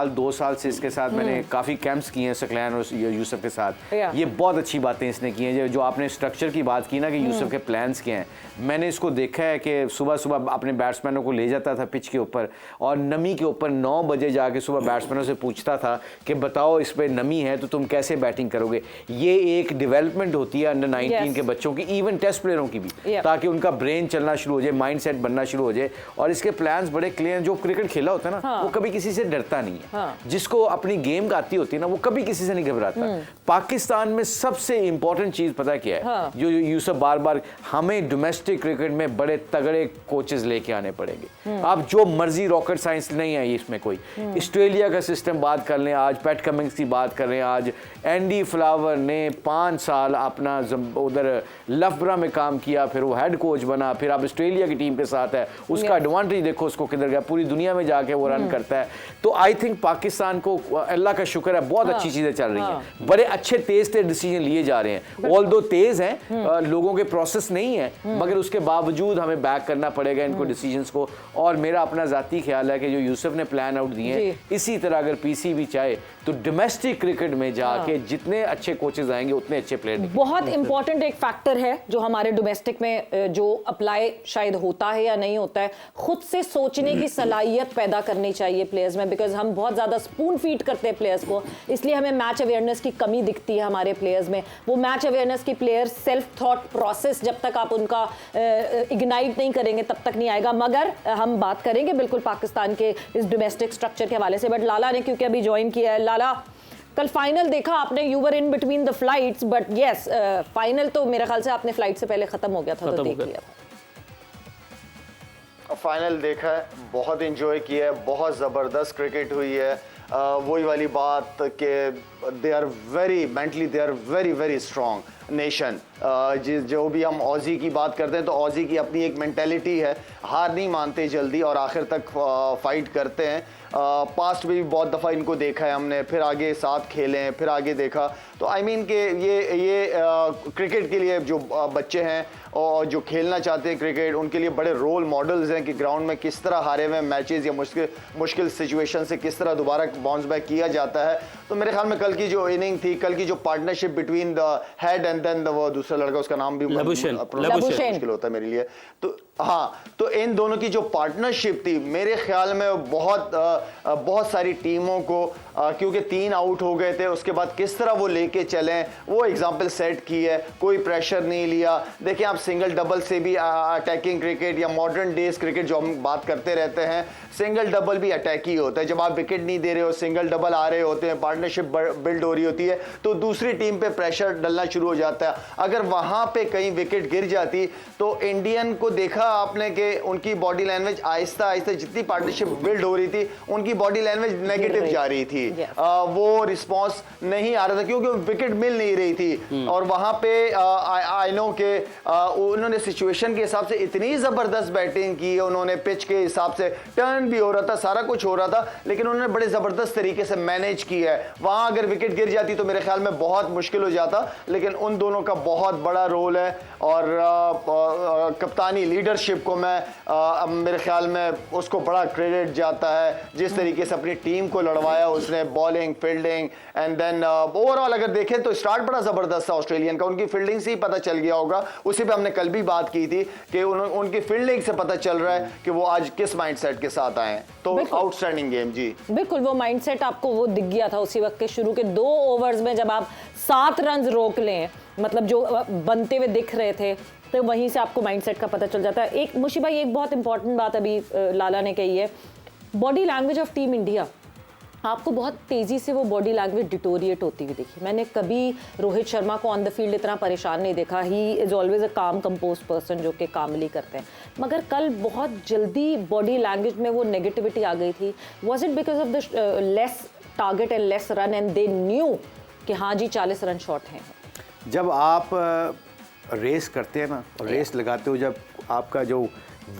2 साल से इसके साथ मैंने काफ़ी कैंप्स किए हैं सकलैन और यूसुफ के साथ। ये बहुत अच्छी बातें इसने की हैं। जो आपने स्ट्रक्चर की बात की ना कि यूसुफ के प्लान्स क्या हैं, मैंने इसको देखा है कि सुबह सुबह अपने बैट्समैनों को ले जाता था पिच के ऊपर और नमी के ऊपर 9 बजे जाके सुबह बैट्समैनों से पूछता था कि बताओ इस पर नमी है तो तुम कैसे बैटिंग करोगे। ये एक डेवलपमेंट होती है अंडर 19 के बच्चों की, इवन टेस्ट प्लेयरों की भी, ताकि उनका ब्रेन चलना शुरू हो जाए, माइंड सेट बनना शुरू हो जाए। और इसके प्लान्स बड़े क्लियर हैं। जो क्रिकेट खेला होता है ना, वो कभी किसी से डरता नहीं है। जिसको अपनी गेम आती होती है ना, वो कभी किसी से नहीं घबराता। पाकिस्तान में सबसे इंपॉर्टेंट चीज पता क्या है, जो यूसुफ बार बार, हमें डोमेस्टिक क्रिकेट में बड़े तगड़े कोचेस लेके आने पड़ेंगे। आप जो मर्जी रॉकेट साइंस नहीं है इसमें कोई। ऑस्ट्रेलिया का सिस्टम बात कर लें, आज पैट कमिंग्स की बात कर रहे हैं, आज एंडी फ्लावर ने 5 साल अपना उधर लफबरा में काम किया, फिर वो हेड कोच बना, फिर अब ऑस्ट्रेलिया की टीम के साथ है। उसका एडवांटेज देखो उसको किधर गया, पूरी दुनिया में जाके वो रन करता है। तो आई थिंक पाकिस्तान को अल्लाह का शुक्र है, बहुत अच्छी चीजें चल रही हैं। बड़े अच्छे तेज डिसीजन लिए जा रहे हैं। ऑल दो तेज हैं, लोगों के प्रोसेस नहीं है, मगर उसके बावजूद हमें बैक करना पड़ेगा इनको डिसीजंस को। और मेरा अपना जाती ख्याल है कि जो यूसुफ ने प्लान आउट दिए, इसी तरह अगर पीसी भी चाहे तो डोमेस्टिक क्रिकेट में जाके जितने अच्छे कोचेस आएंगे उतने अच्छे प्लेयर। बहुत इंपॉर्टेंट एक फैक्टर है जो हमारे डोमेस्टिक में जो अप्लाई शायद होता है या नहीं होता है, खुद से सोचने की सलाहियत पैदा करनी चाहिए प्लेयर्स में। बिकॉज हम बहुत ज़्यादा स्पून फीड करते हैं प्लेयर्स को, इसलिए हमें मैच अवेयरनेस की कमी दिखती है हमारे प्लेयर्स में। वो मैच अवेयरनेस की प्लेयर्स सेल्फ थॉट प्रोसेस जब तक आप उनका इग्नाइट नहीं करेंगे तब तक नहीं आएगा। मगर हम बात करेंगे बिल्कुल पाकिस्तान के इस डोमेस्टिक स्ट्रक्चर के हवाले से, बट लाला ने क्योंकि अभी ज्वाइन किया है, लाला कल फाइनल देखा आपने, you were in between the flights, but yes final तो मेरे ख्याल से आपने फ्लाइट से पहले खत्म हो गया था तो देख लिया था। फाइनल देखा है, बहुत इंजॉय किया है, बहुत ज़बरदस्त क्रिकेट हुई है। वही वाली बात कि they are very mentally, they are very very strong nation. जो भी हम ऑजी की बात करते हैं तो ऑजी की अपनी एक मेंटेलिटी है, हार नहीं मानते जल्दी और आखिर तक फाइट करते हैं। पास्ट में भी बहुत दफ़ा इनको देखा है हमने, फिर आगे साथ खेले हैं, फिर आगे देखा। तो आई मीन कि ये क्रिकेट के लिए जो बच्चे हैं और जो खेलना चाहते हैं क्रिकेट, उनके लिए बड़े रोल मॉडल्स हैं कि ग्राउंड में किस तरह हारे हुए मैचेस या मुश्किल सिचुएशन से किस तरह दोबारा बाउंस बैक किया जाता है। तो मेरे ख्याल में कल की जो इनिंग थी, कल की जो partnership between the Head and then वो दूसरा लड़का, उसका नाम भी लबुशेन मुश्किल होता है मेरे लिए। तो हाँ, तो इन दोनों की जो पार्टनरशिप थी मेरे ख्याल में बहुत सारी टीमों को, क्योंकि 3 आउट हो गए थे, उसके बाद किस तरह वो लेके चले वो एग्जाम्पल सेट की है। कोई प्रेशर नहीं लिया। देखिए आप सिंगल डबल से भी अटैकिंग क्रिकेट या मॉडर्न डेज क्रिकेट जो हम बात करते रहते हैं, सिंगल डबल भी अटैक ही होता है। जब आप विकेट नहीं दे रहे हो, सिंगल डबल आ रहे होते हैं, पार्टनरशिप बिल्ड हो रही होती है, तो दूसरी टीम पे प्रेशर डलना शुरू हो जाता है। अगर वहां पे कहीं विकेट गिर जाती तो इंडियन को देखा आपने कि उनकी बॉडी लैंग्वेज आहिस्ता आहिस्ता, जितनी पार्टनरशिप बिल्ड हो रही थी, उनकी बॉडी लैंग्वेज नेगेटिव जा रही थी। वो रिस्पॉन्स नहीं आ रहा था क्योंकि विकेट मिल नहीं रही थी। और वहां पे आई नो के उन्होंने सिचुएशन के हिसाब से इतनी जबरदस्त बैटिंग की, उन्होंने पिच के हिसाब से टर्न भी हो रहा था, सारा कुछ हो रहा था, लेकिन उन्होंने बड़े जबरदस्त तरीके से मैनेज किया है। वहां अगर विकेट गिर जाती तो मेरे ख्याल में बहुत मुश्किल हो जाता, लेकिन उन दोनों का बहुत बड़ा रोल है। और कप्तानी लीडरशिप को मैं मेरे ख्याल में उसको बड़ा क्रेडिट जाता है, जिस तरीके से अपनी टीम को लड़वाया उसने, bowling, fielding and then overall अगर देखें तो स्टार्ट बड़ा जबरदस्त था ऑस्ट्रेलियन का। उनकी फील्डिंग से ही पता चल गया होगा, उसी पे हमने कल भी बात की थी कि उनकी फील्डिंग से पता चल रहा है कि वो आज किस माइंडसेट के साथ आए हैं। तो आउटस्टैंडिंग गेम जी, बिल्कुल वो माइंडसेट आपको वो दिख गया था उसी वक्त के शुरू के 2 ओवर्स में, जब आप 7 रन रोक लें, मतलब जो बनते हुए दिख रहे थे, तो वहीं से आपको माइंडसेट का पता चल जाता है। एक मुशी भाई, एक बहुत इंपॉर्टेंट बात अभी लाला ने कही है, body language of team India. आपको बहुत तेज़ी से वो बॉडी लैंग्वेज डिटोरिएट होती हुई देखी। मैंने कभी रोहित शर्मा को ऑन द फील्ड इतना परेशान नहीं देखा। ही इज़ ऑलवेज अ काम कंपोज पर्सन जो कि कामली करते हैं, मगर कल बहुत जल्दी बॉडी लैंग्वेज में वो नेगेटिविटी आ गई थी। Was it because of the less target and less run and they knew कि हाँ जी 40 रन शॉट हैं? जब आप रेस करते हैं ना, रेस लगाते हो, जब आपका जो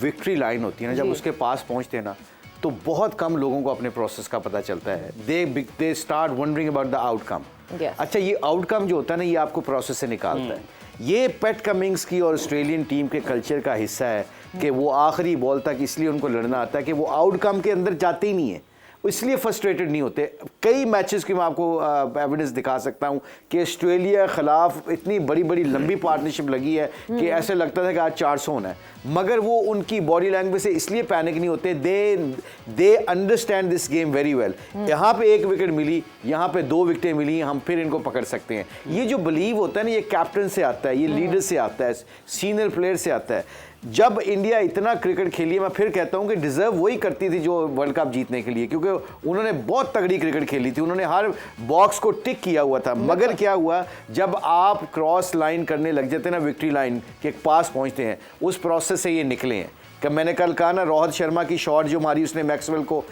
विक्ट्री लाइन होती है ना, जब उसके पास पहुंचते हैं ना, तो बहुत कम लोगों को अपने प्रोसेस का पता चलता है। They start wondering about the outcome. अच्छा, ये आउटकम जो होता है ना, ये आपको प्रोसेस से निकालता है। ये पैट कमिंग्स की और ऑस्ट्रेलियन टीम के कल्चर का हिस्सा है कि वो आखिरी बॉल तक इसलिए उनको लड़ना आता है कि वो आउटकम के अंदर जाते ही नहीं है, इसलिए फ्रस्ट्रेटेड नहीं होते। कई मैचेस की मैं आपको एविडेंस दिखा सकता हूं कि ऑस्ट्रेलिया खिलाफ इतनी बड़ी बड़ी लंबी पार्टनरशिप लगी है कि ऐसे लगता था कि आज 400 होना है, मगर वो उनकी बॉडी लैंग्वेज से इसलिए पैनिक नहीं होते। They understand this game very well. यहाँ पे 1 विकेट मिली, यहाँ पे 2 विकेटें मिली, हम फिर इनको पकड़ सकते हैं। ये जो बिलीव होता है ना, ये कैप्टन से आता है, ये लीडर से आता है, सीनियर प्लेयर से आता है। जब इंडिया इतना क्रिकेट खेली है, मैं फिर कहता हूं कि डिजर्व वही करती थी जो वर्ल्ड कप जीतने के लिए, क्योंकि उन्होंने बहुत तगड़ी क्रिकेट खेली थी, उन्होंने हर बॉक्स को टिक किया हुआ था। मगर क्या हुआ, जब आप क्रॉस लाइन करने लग जाते हैं ना, विक्ट्री लाइन के पास पहुंचते हैं, उस प्रोसेस से ये निकले हैं। कि मैंने कल कहा ना, रोहित शर्मा की शॉट जो मारी उसने मैक्सवेल को,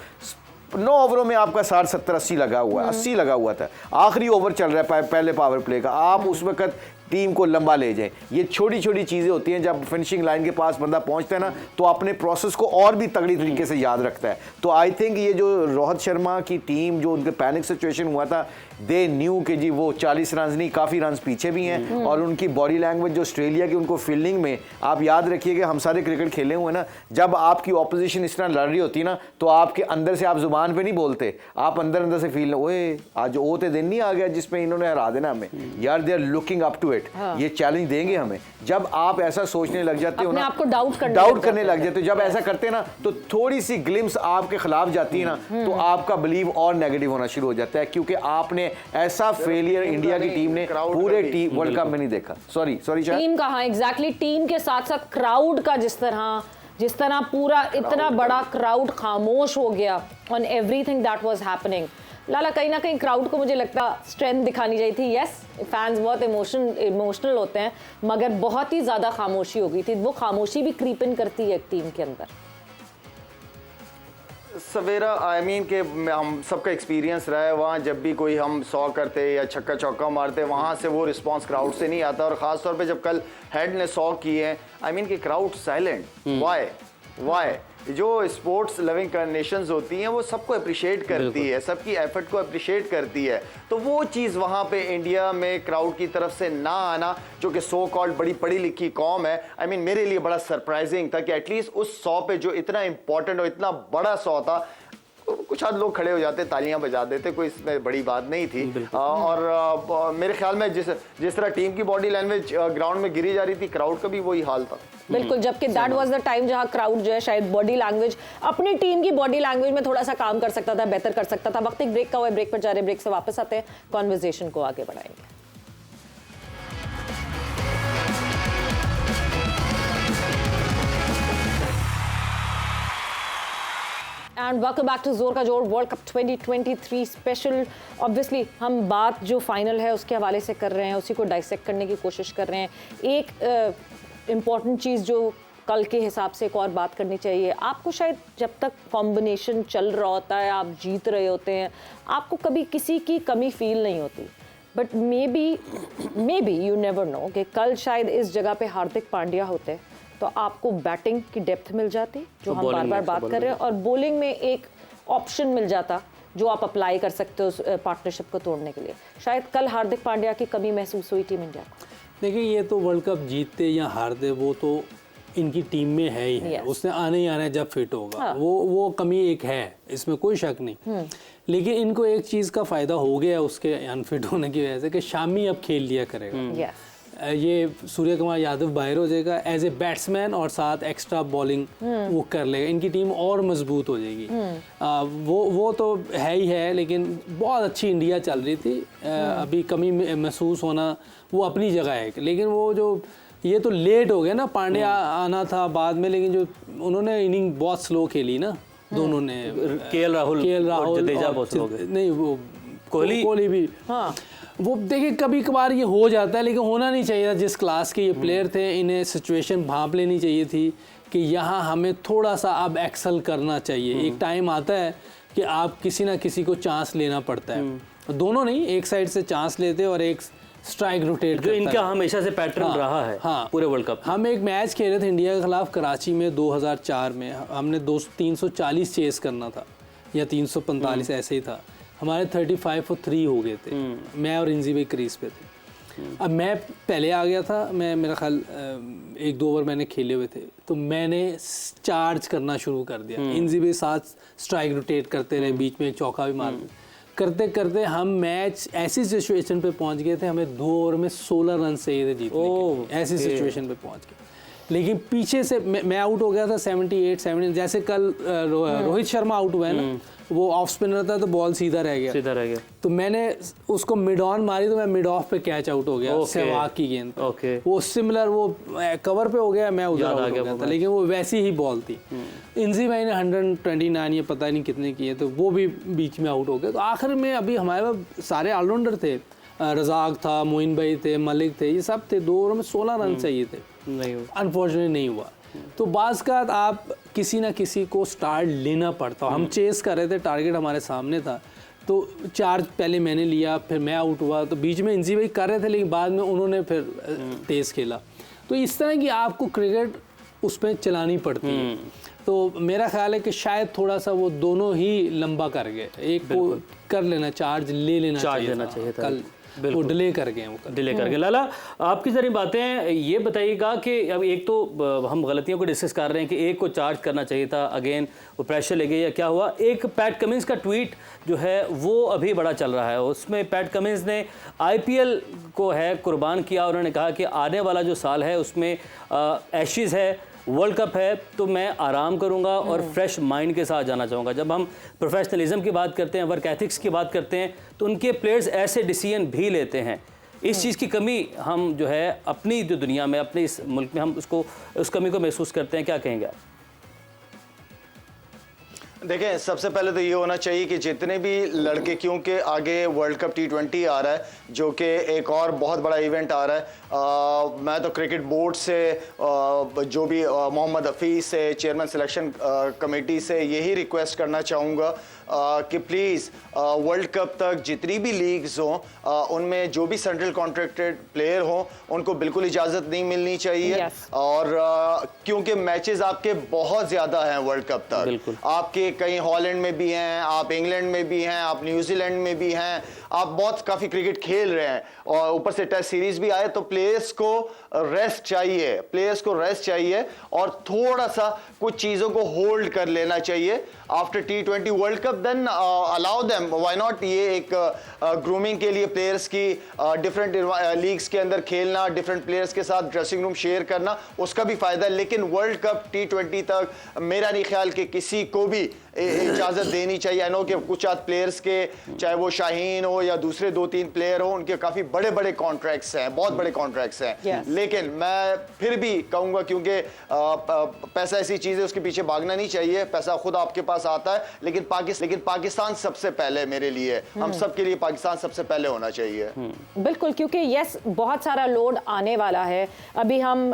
9 ओवरों में आपका 60, 70, 80 लगा हुआ है, 80 लगा हुआ था। आखिरी ओवर चल रहा है पहले पावर प्ले का, आप उस वक्त टीम को लंबा ले जाएं। ये छोटी छोटी चीज़ें होती हैं, जब फिनिशिंग लाइन के पास बंदा पहुंचता है ना, तो अपने प्रोसेस को और भी तगड़ी तरीके से याद रखता है। तो आई थिंक ये जो रोहित शर्मा की टीम, जो उनके पैनिक सिचुएशन हुआ था, दे न्यू कि जी वो 40 रन नहीं, काफ़ी रन पीछे भी हैं। और उनकी बॉडी लैंग्वेज जो ऑस्ट्रेलिया की, उनको फील्डिंग में आप याद रखिएगा, हम सारे क्रिकेट खेले हुए ना, जब आपकी ऑपोजिशन इस तरह लड़ रही होती ना, तो आपके अंदर से आप जुबान पे नहीं बोलते, आप अंदर अंदर से फील, ओए आज वो तो दिन नहीं आ गया जिसमें इन्होंने हरा देना हमें, यार they are looking up to it, ये चैलेंज देंगे हमें। जब आप ऐसा सोचने लग जाते हो ना, आपको डाउट करने लग जाते हो, जब ऐसा करते ना तो थोड़ी सी ग्लिम्स आपके खिलाफ जाती है ना, तो आपका बिलीव और नेगेटिव होना शुरू हो जाता है, क्योंकि आपने ऐसा फेलियर इंडिया की टीम ने पूरे वर्ल्ड कप में नहीं देखा। सॉरी टीम का, हाँ एग्जैक्टली, टीम के साथ साथ क्राउड का जिस तरह पूरा इतना बड़ा क्राउड खामोश हो गया on everything that was happening. Lala, कहीं ना कहीं क्राउड को मुझे लगता स्ट्रेंथ दिखानी चाहिए थी। यस, फैंस बहुत इमोशनल होते हैं, मगर बहुत ही ज़्यादा खामोशी हो गई थी। वो खामोशी भी क्रीप इन करती है एक टीम के अंदर। सवेरा आई मीन के हम सबका एक्सपीरियंस रहा है, वहाँ जब भी कोई हम 100 करते या छक्का चौका मारते, वहाँ से वो रिस्पांस क्राउड से नहीं आता। और ख़ास तौर पे जब कल हेड ने 100 किए हैं, आई मीन कि क्राउड साइलेंट, वाई जो स्पोर्ट्स लविंग नेशंस होती हैं वो सबको अप्रिशिएट करती है, सबकी एफर्ट को अप्रिशिएट करती है। तो वो चीज़ वहाँ पे इंडिया में क्राउड की तरफ से ना आना, जो कि सो कॉल्ड बड़ी पढ़ी लिखी कौम है, आई मीन मेरे लिए बड़ा सरप्राइजिंग था कि एटलीस्ट उस 100 पे जो इतना इंपॉर्टेंट और इतना बड़ा 100 था, कुछ आध लोग खड़े हो जाते, तालियां बजा देते, कोई इसमें बड़ी बात नहीं थी। और मेरे ख्याल में जिस तरह टीम की बॉडी लैंग्वेज ग्राउंड में गिरी जा रही थी, क्राउड का भी वही हाल था। बिल्कुल, जबकि दैट वाज द टाइम जहां क्राउड जो है शायद बॉडी लैंग्वेज, अपनी टीम की बॉडी लैंग्वेज में थोड़ा सा काम कर सकता था, बेहतर कर सकता था। वक्त एक ब्रेक का हुआ है, ब्रेक पर जा रहे, ब्रेक से वापस आते हैं, कॉन्वर्सेशन को आगे बढ़ाएंगे। एंड वेलकम बैक टू जोर का जोर वर्ल्ड कप 2023 स्पेशल। ऑब्वियसली हम बात जो फाइनल है उसके हवाले से कर रहे हैं, उसी को डाइसेक्ट करने की कोशिश कर रहे हैं। एक इम्पॉर्टेंट चीज़ जो कल के हिसाब से एक और बात करनी चाहिए, आपको शायद जब तक कॉम्बिनेशन चल रहा होता है, आप जीत रहे होते हैं, आपको कभी किसी की कमी फील नहीं होती। But may be you never know कि कल शायद इस जगह पे हार्दिक पांड्या होते तो आपको बैटिंग की डेप्थ मिल जाती, जो हम बार बार बात कर रहे हैं, और बॉलिंग में एक ऑप्शन मिल जाता जो आप अप्लाई कर सकते हो उस पार्टनरशिप को तोड़ने के लिए। शायद कल हार्दिक पांड्या की कमी महसूस हुई टीम इंडिया को। देखिए, ये तो वर्ल्ड कप जीतते या हारते वो तो इनकी टीम में है ही है, उसने आने ही आना है जब फिट होगा। हाँ। वो कमी एक है, इसमें कोई शक नहीं। लेकिन इनको एक चीज़ का फ़ायदा हो गया उसके अनफिट होने की वजह से कि शामी अब खेल लिया करेगा। ये सूर्य कुमार यादव बाहर हो जाएगा एज ए बैट्समैन, और साथ एक्स्ट्रा बॉलिंग वो कर लेगा, इनकी टीम और मजबूत हो जाएगी। वो तो है ही है, लेकिन बहुत अच्छी इंडिया चल रही थी। अभी कमी महसूस होना वो अपनी जगह है, लेकिन वो जो ये तो लेट हो गया ना, पांड्या आना था बाद में, लेकिन जो उन्होंने इनिंग बहुत स्लो खेली ना दोनों ने, केएल राहुल जडेजा बहुत स्लो गए, नहीं वो कोहली भी। हाँ, वो देखिए कभी कभार ये हो जाता है, लेकिन होना नहीं चाहिए था। जिस क्लास के ये प्लेयर थे, इन्हें सिचुएशन भांप लेनी चाहिए थी कि यहाँ हमें थोड़ा सा अब एक्सेल करना चाहिए। एक टाइम आता है कि आप किसी ना किसी को चांस लेना पड़ता है, दोनों नहीं, एक साइड से चांस लेते और एक स्ट्राइक रोटेट, जो इनका हमेशा से पैटर्न रहा है। हाँ, पूरे वर्ल्ड कप। हम एक मैच खेले थे इंडिया के खिलाफ कराची में 2004 में, हमने 340 चेस करना था या 345 ऐसे ही था, हमारे 35 for 3 हो गए थे। मैं और इंजी भाई क्रीज पे थे। अब मैं पहले आ गया था, मेरा ख्याल 1-2 ओवर मैंने खेले हुए थे, तो मैंने चार्ज करना शुरू कर दिया। इंजी भाई साथ स्ट्राइक रोटेट करते रहे, बीच में एक चौका भी मार करते करते हम मैच ऐसी सिचुएशन पे पहुंच गए थे, हमें 2 ओवर में 16 रन चाहिए थे जीतने के, ऐसी सिचुएशन पे पहुंच गए। लेकिन पीछे से मैं आउट हो गया था 78 जैसे कल रोहित शर्मा आउट हुआ है ना, वो ऑफ स्पिनर था तो बॉल सीधा रह गया, तो मैंने उसको मिड ऑन मारी तो मैं मिड ऑफ पे कैच आउट हो गया, सहवाग की गेंद पे। वो सिमिलर वो कवर पे हो गया, मैं उधर आउट हो गया था, लेकिन वो वैसी ही बॉल थी। इंजी भाई ने 129 या पता नहीं कितने किए, तो वो भी बीच में आउट हो गए। तो आखिर में अभी हमारे पास सारे ऑलराउंडर थे, रजाक था, मोइन भाई थे, मलिक थे, ये सब थे। 2 ओवर में 16 रन चाहिए थे, अनफॉर्चुनेटली नहीं हुआ। तो बाज़ का आप किसी ना किसी को स्टार्ट लेना पड़ता। हम चेस कर रहे थे, टारगेट हमारे सामने था, तो चार्ज पहले मैंने लिया, फिर मैं आउट हुआ, तो बीच में इंजी भाई कर रहे थे, लेकिन बाद में उन्होंने फिर तेज़ खेला। तो इस तरह की आपको क्रिकेट उस पर चलानी पड़ती है। तो मेरा ख्याल है कि शायद थोड़ा सा वो दोनों ही लंबा कर गए, एक को कर लेना, चार्ज ले लेना चाहिए था कल, वो डिले कर गए, वो डिले कर गए। लाला, आपकी सारी बातें ये बताइएगा कि अब एक तो हम गलतियों को डिस्कस कर रहे हैं कि एक को चार्ज करना चाहिए था, अगेन वो प्रेशर ले गए या क्या हुआ। एक पैट कमिंस का ट्वीट जो है वो अभी बड़ा चल रहा है, उसमें पैट कमिंस ने IPL को है कुर्बान किया। उन्होंने कहा कि आने वाला जो साल है उसमें एशेज़ है, वर्ल्ड कप है, तो मैं आराम करूंगा और फ्रेश माइंड के साथ जाना चाहूँगा। जब हम प्रोफेशनलिज्म की बात करते हैं, वर्क एथिक्स की बात करते हैं, तो उनके प्लेयर्स ऐसे डिसीजन भी लेते हैं। इस चीज़ की कमी हम जो है अपनी जो दुनिया में, अपने इस मुल्क में हम उस कमी को महसूस करते हैं। क्या कहेंगे आप? देखें, सबसे पहले तो ये होना चाहिए कि जितने भी लड़के, क्योंकि आगे वर्ल्ड कप T20 आ रहा है जो कि एक और बहुत बड़ा इवेंट आ रहा है, मैं तो क्रिकेट बोर्ड से जो भी मोहम्मद हफीज़ से, चेयरमैन सिलेक्शन कमेटी से यही रिक्वेस्ट करना चाहूँगा कि प्लीज़ वर्ल्ड कप तक जितनी भी लीग्स हों उनमें जो भी सेंट्रल कॉन्ट्रैक्टेड प्लेयर हों उनको बिल्कुल इजाज़त नहीं मिलनी चाहिए। और क्योंकि मैचेस आपके बहुत ज़्यादा हैं वर्ल्ड कप तक, आपके कहीं हॉलैंड में भी हैं, आप इंग्लैंड में भी हैं, आप न्यूजीलैंड में भी हैं, आप बहुत काफ़ी क्रिकेट खेल रहे हैं और ऊपर से टेस्ट सीरीज भी आए, तो प्लेयर्स को रेस्ट चाहिए, प्लेयर्स को रेस्ट चाहिए और थोड़ा सा कुछ चीज़ों को होल्ड कर लेना चाहिए after T20 world cup. Then allow them, why not. ये एक ग्रूमिंग के लिए प्लेयर्स की डिफरेंट लीग्स के अंदर खेलना, डिफरेंट प्लेयर्स के साथ ड्रेसिंग रूम शेयर करना, उसका भी फायदा है। लेकिन वर्ल्ड कप T20 तक मेरा नहीं ख्याल कि किसी को भी इजाज़त देनी चाहिए। आई नो कि कुछ आध प्लेयर्स के, चाहे वो शाहीन हो या दूसरे 2-3 प्लेयर हो, उनके काफ़ी बड़े बड़े कॉन्ट्रैक्ट्स हैं, बहुत बड़े कॉन्ट्रैक्ट्स हैं। लेकिन मैं फिर भी कहूँगा, क्योंकि पैसा ऐसी चीज़ है, उसके पीछे भागना नहीं चाहिए। पैसा खुद आपके पास आता है, लेकिन पाकिस्तान सबसे पहले मेरे लिए, हम सब के लिए पाकिस्तान सबसे पहले होना चाहिए। बिल्कुल, क्योंकि यस बहुत सारा लोड आने वाला है। अभी हम